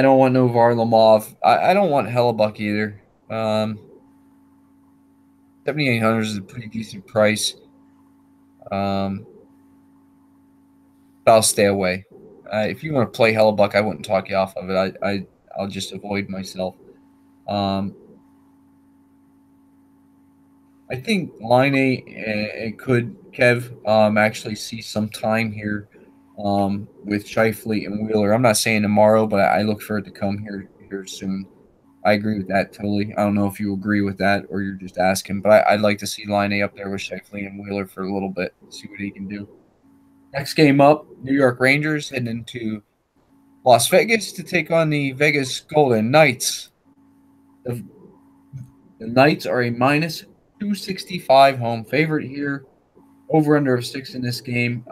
don't want no Varlamov. I don't want Hellebuck either. 7,800 is a pretty decent price. But I'll stay away. If you want to play Hellebuck, I wouldn't talk you off of it. I'll just avoid myself. I think Laine could Kev actually see some time here with Shifley and Wheeler. I'm not saying tomorrow, but I look for it to come here soon. I agree with that totally. I don't know if you agree with that or you're just asking, but I'd like to see Laine up there with Shifley and Wheeler for a little bit, see what he can do. Next game up, New York Rangers heading into Las Vegas to take on the Vegas Golden Knights. The Knights are a minus 265 home favorite here. Over under of 6 in this game.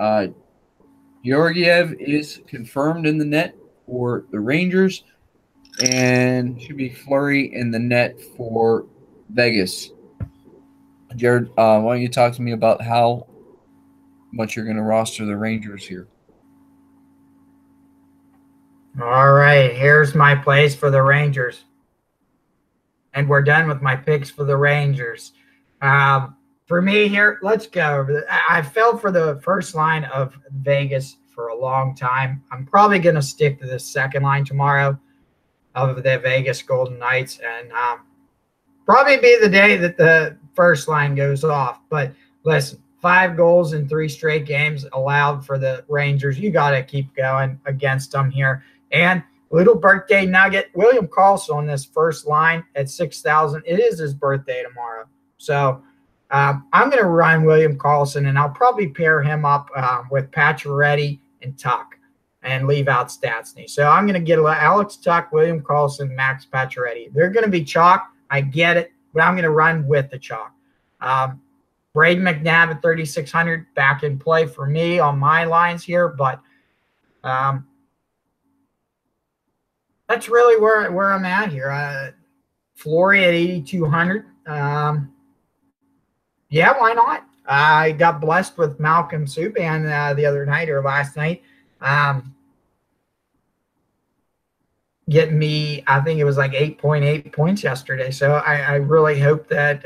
Georgiev is confirmed in the net for the Rangers, and should be Fleury in the net for Vegas. Jared, why don't you talk to me about how much you're going to roster the Rangers here? All right, here's my plays for the Rangers. And we're done with my picks for the Rangers. For me here, let's go. I fell for the first line of Vegas for a long time. I'm probably going to stick to the second line tomorrow of the Vegas Golden Knights, and probably be the day that the first line goes off. But listen, 5 goals in 3 straight games allowed for the Rangers. You got to keep going against them here. And little birthday nugget, William Karlsson on this first line at 6,000. It is his birthday tomorrow. So I'm going to run William Karlsson, and I'll probably pair him up with Pacioretty and Tuck and leave out Stastny. So I'm going to get Alex Tuck, William Karlsson, Max Pacioretty. They're going to be chalk. I get it, but I'm going to run with the chalk. Braden McNabb at 3,600 back in play for me on my lines here, but that's really where I'm at here. Fleury at 8,200. Yeah, why not? I got blessed with Malcolm Subban the other night or last night. Getting me, I think it was like 8.8 points yesterday. So I really hope that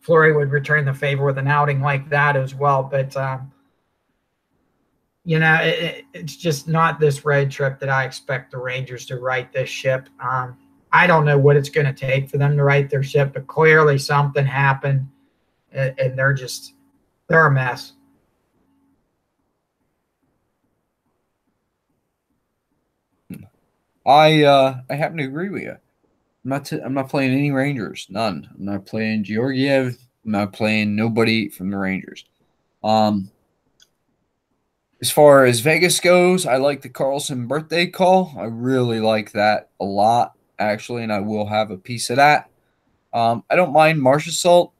Fleury would return the favor with an outing like that as well. But it's just not this road trip that I expect the Rangers to right this ship. I don't know what it's going to take for them to right their ship, but clearly something happened, and they're a mess. I happen to agree with you. I'm not playing any Rangers, none. I'm not playing Georgiev. I'm not playing nobody from the Rangers. As far as Vegas goes, I like the Karlsson birthday call. I really like that a lot, actually, and I will have a piece of that. I don't mind Marchessault.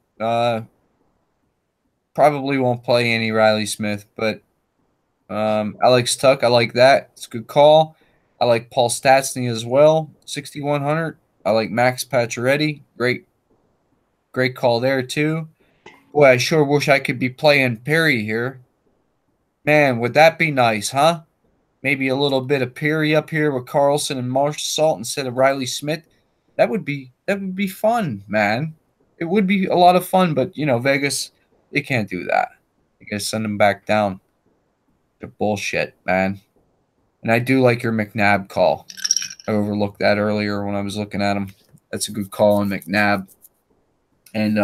Probably won't play any Riley Smith, but Alex Tuck, I like that. It's a good call. I like Paul Stastny as well, 6,100. I like Max Pacioretty. Great call there, too. Boy, I sure wish I could be playing Perry here. Man, would that be nice, huh? maybe a little bit of Peary up here with Carlson and Marchessault instead of Riley Smith. That would be fun, man. It would be a lot of fun, but Vegas, they can't do that. You gotta send them back down to bullshit, man. And I do like your McNabb call. I overlooked that earlier when I was looking at him. That's a good call on McNabb. And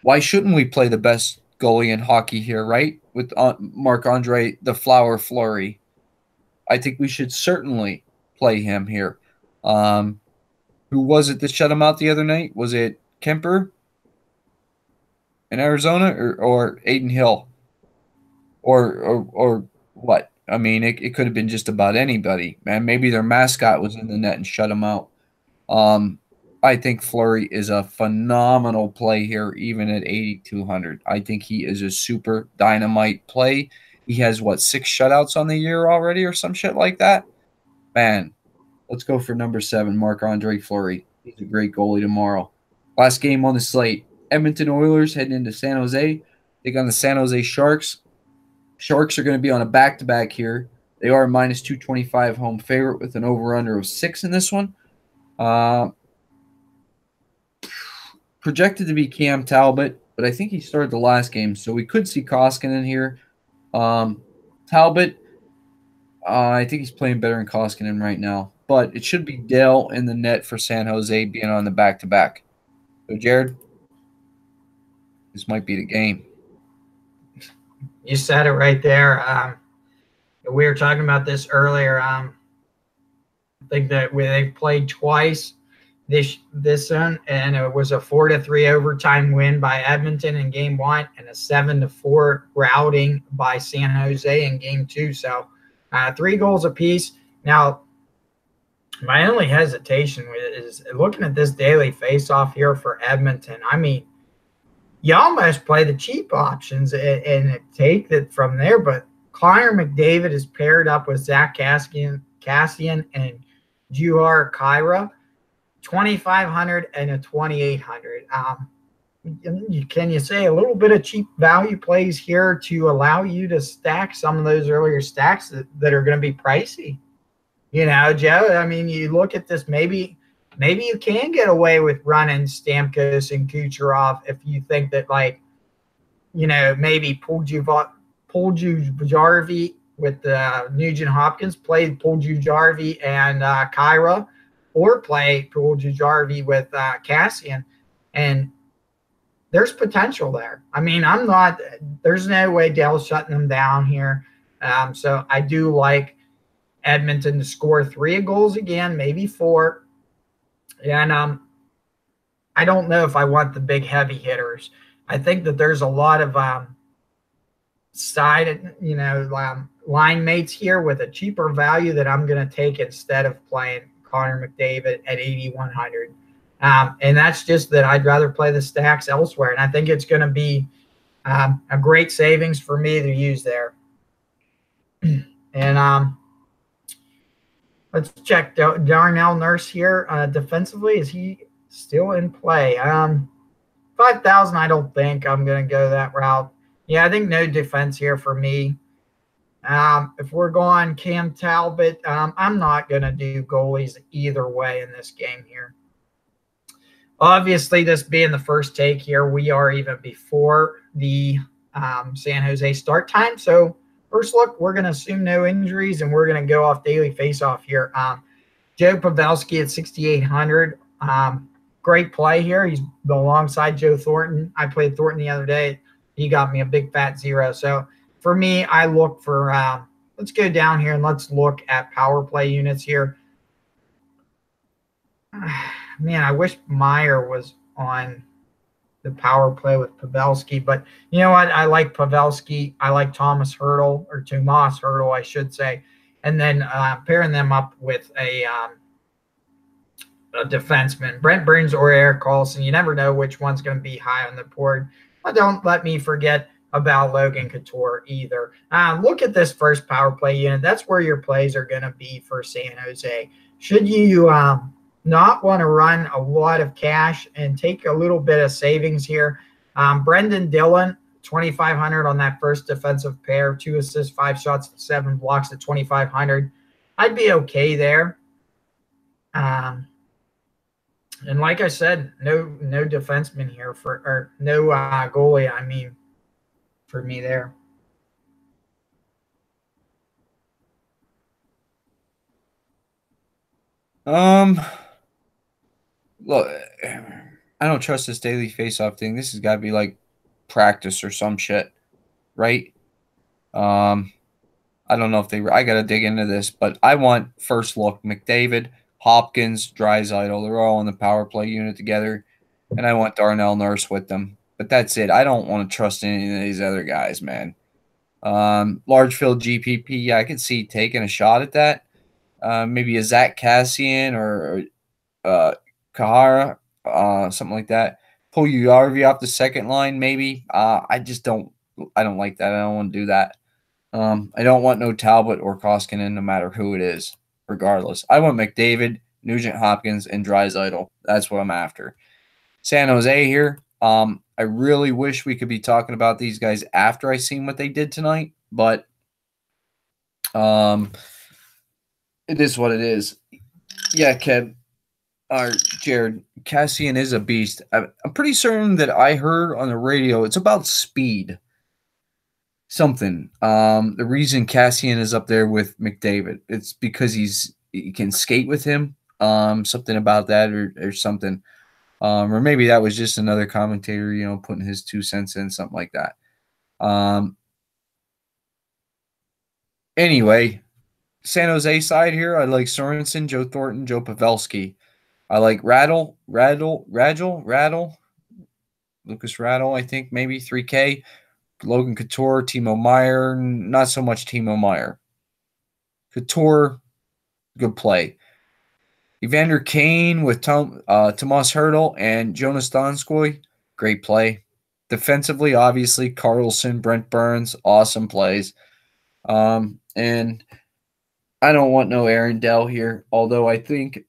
why shouldn't we play the best goalie in hockey here, right? With Marc-Andre the Flower Fleury. I think we should certainly play him here. Who was it that shut him out the other night? Was it Kemper in Arizona or Aiden Hill? Or what? I mean, it could have been just about anybody, man. Maybe their mascot was in the net and shut him out. I think Fleury is a phenomenal play here, even at 8,200. I think he is a super dynamite play. He has, 6 shutouts on the year already or some shit like that? Man, let's go for number 7, Marc-Andre Fleury. He's a great goalie tomorrow. Last game on the slate, Edmonton Oilers heading into San Jose. Take on the San Jose Sharks. Sharks are going to be on a back-to-back here. They are a minus 225 home favorite with an over-under of 6 in this one. Projected to be Cam Talbot, but I think he started the last game, so we could see Koskinen here. Talbot, I think he's playing better than Koskinen right now, but it should be Dale in the net for San Jose being on the back-to-back. So, Jared, this might be the game. You said it right there. We were talking about this earlier. I think that they've played twice this one, and it was a 4-3 overtime win by Edmonton in game 1 and a 7-4 routing by San Jose in game 2. So 3 goals apiece. Now, my only hesitation is looking at this daily face-off here for Edmonton. I mean, you almost play the cheap options and take it from there, but Connor McDavid is paired up with Zach Kassian and Juhar Kyra. 2,500 and a 2,800. Can you say a little bit of cheap value plays here to allow you to stack some of those earlier stacks that are going to be pricey? Joe, I mean, you look at this, maybe you can get away with running Stamkos and Kucherov if you think that, maybe Puljujarvi with Nugent Hopkins, play Puljujarvi and Kyra, or play Puljujarvi with Kassian, and there's potential there. I mean, there's no way Dale's shutting them down here. So I do like Edmonton to score 3 goals again, maybe 4. And I don't know if I want the big heavy hitters. I think that there's a lot of line mates here with a cheaper value that I'm going to take instead of playing Connor McDavid at 8,100. And that's just that I'd rather play the stacks elsewhere. And I think it's going to be a great savings for me to use there. And let's check Darnell Nurse here. Defensively, is he still in play? 5,000, I don't think I'm going to go that route. Yeah, I think no defense here for me. If we're going Cam Talbot, I'm not going to do goalies either way in this game here. Obviously, this being the first take here, we are even before the San Jose start time. So first look, we're going to assume no injuries, and we're going to go off daily face-off here. Joe Pavelski at 6,800. Great play here. He's alongside Joe Thornton. I played Thornton the other day. He got me a big fat 0. So for me, I look for let's go down here and let's look at power play units here. Man, I wish Meyer was on the power play with Pavelski, but you know what? I like Pavelski. I like Tomas Hertl, I should say, and then pairing them up with a defenseman, Brent Burns or Erik Karlsson. You never know which one's going to be high on the board. But don't let me forget about Logan Couture either. Look at this first power play unit. That's where your plays are going to be for San Jose. Should you not want to run a lot of cash and take a little bit of savings here, Brendan Dillon, 2,500 on that first defensive pair, 2 assists, 5 shots, 7 blocks at 2,500. I'd be okay there. And like I said, no defenseman here or no goalie. I mean, for me there. Look, I don't trust this daily face-off thing. This has got to be like practice or some shit, right? I don't know if I got to dig into this, but I want first look McDavid, Hopkins, Draisaitl. They're all in the power play unit together, and I want Darnell Nurse with them. But that's it. I don't want to trust any of these other guys, man. Large field GPP, yeah, I could see taking a shot at that. Maybe a Zach Cassian or Kahara, something like that. Pull URV off the second line, maybe. I don't like that. I don't want to do that. I don't want no Talbot or Koskinen, no matter who it is, regardless. I want McDavid, Nugent Hopkins, and Draisaitl. That's what I'm after. San Jose here. I really wish we could be talking about these guys after I seen what they did tonight, but it is what it is. Yeah, Kev. Jared, Cassian is a beast. I'm pretty certain that I heard on the radio it's about speed. Something. The reason Cassian is up there with McDavid, it's because he can skate with him. Something about that or something. Or maybe that was just another commentator, putting his 2 cents in, something like that. Anyway, San Jose side here, I like Sorensen, Joe Thornton, Joe Pavelski. I like Rattle, Lucas Rattle, I think maybe 3K. Logan Couture, Timo Meyer, not so much Timo Meyer. Couture, good play. Evander Kane with Tomas Hertl and Jonas Donskoy, great play. Defensively, obviously, Carlson, Brent Burns, awesome plays. And I don't want no Aaron Dell here, although I think,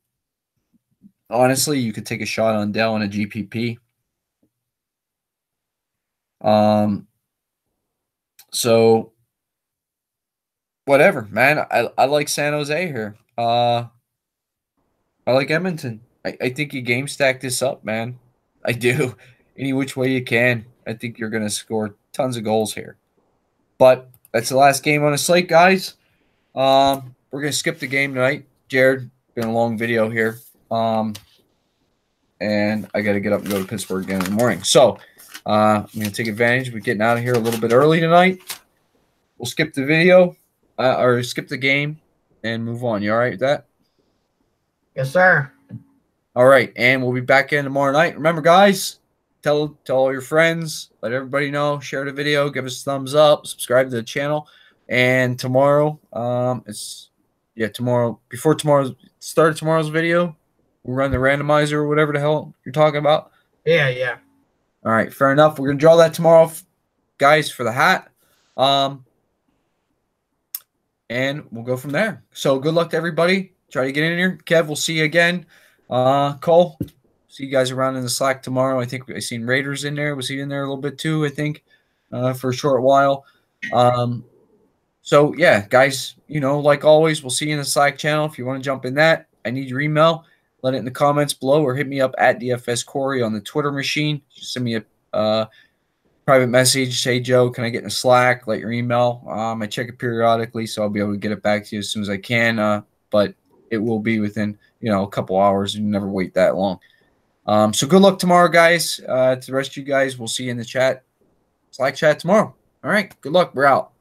honestly, you could take a shot on Dell in a GPP. So, whatever, man. I like San Jose here. I like Edmonton. I think you game stack this up, man. I do. Any which way you can. I think you're going to score tons of goals here. But that's the last game on the slate, guys. We're going to skip the game tonight. Jared, been a long video here. And I got to get up and go to Pittsburgh again in the morning. So, I'm going to take advantage of getting out of here a little bit early tonight. We'll skip the video or skip the game and move on. You all right with that? Yes, sir. All right, and we'll be back in tomorrow night. Remember, guys, tell all your friends, let everybody know, share the video, give us a thumbs up, subscribe to the channel. And tomorrow, tomorrow, before tomorrow's video, we'll run the randomizer or whatever the hell you're talking about. Yeah. All right, fair enough. We're going to draw that tomorrow, guys, for the hat. And we'll go from there. So good luck to everybody. Try to get in here. Kev, we'll see you again. Cole, see you guys around in the Slack tomorrow. I think I seen Raiders in there. Was he in there a little bit too, I think, for a short while. So, yeah, guys, like always, we'll see you in the Slack channel. If you want to jump in that, I need your email. Let it in the comments below or hit me up at DFS Quarry on the Twitter machine. Just send me a private message. Say, Joe, can I get in the Slack? Let your email. I check it periodically, so I'll be able to get it back to you as soon as I can. But it will be within, a couple hours. You never wait that long. So good luck tomorrow, guys. To the rest of you guys, we'll see you in the chat. Slack chat tomorrow. All right. Good luck. We're out.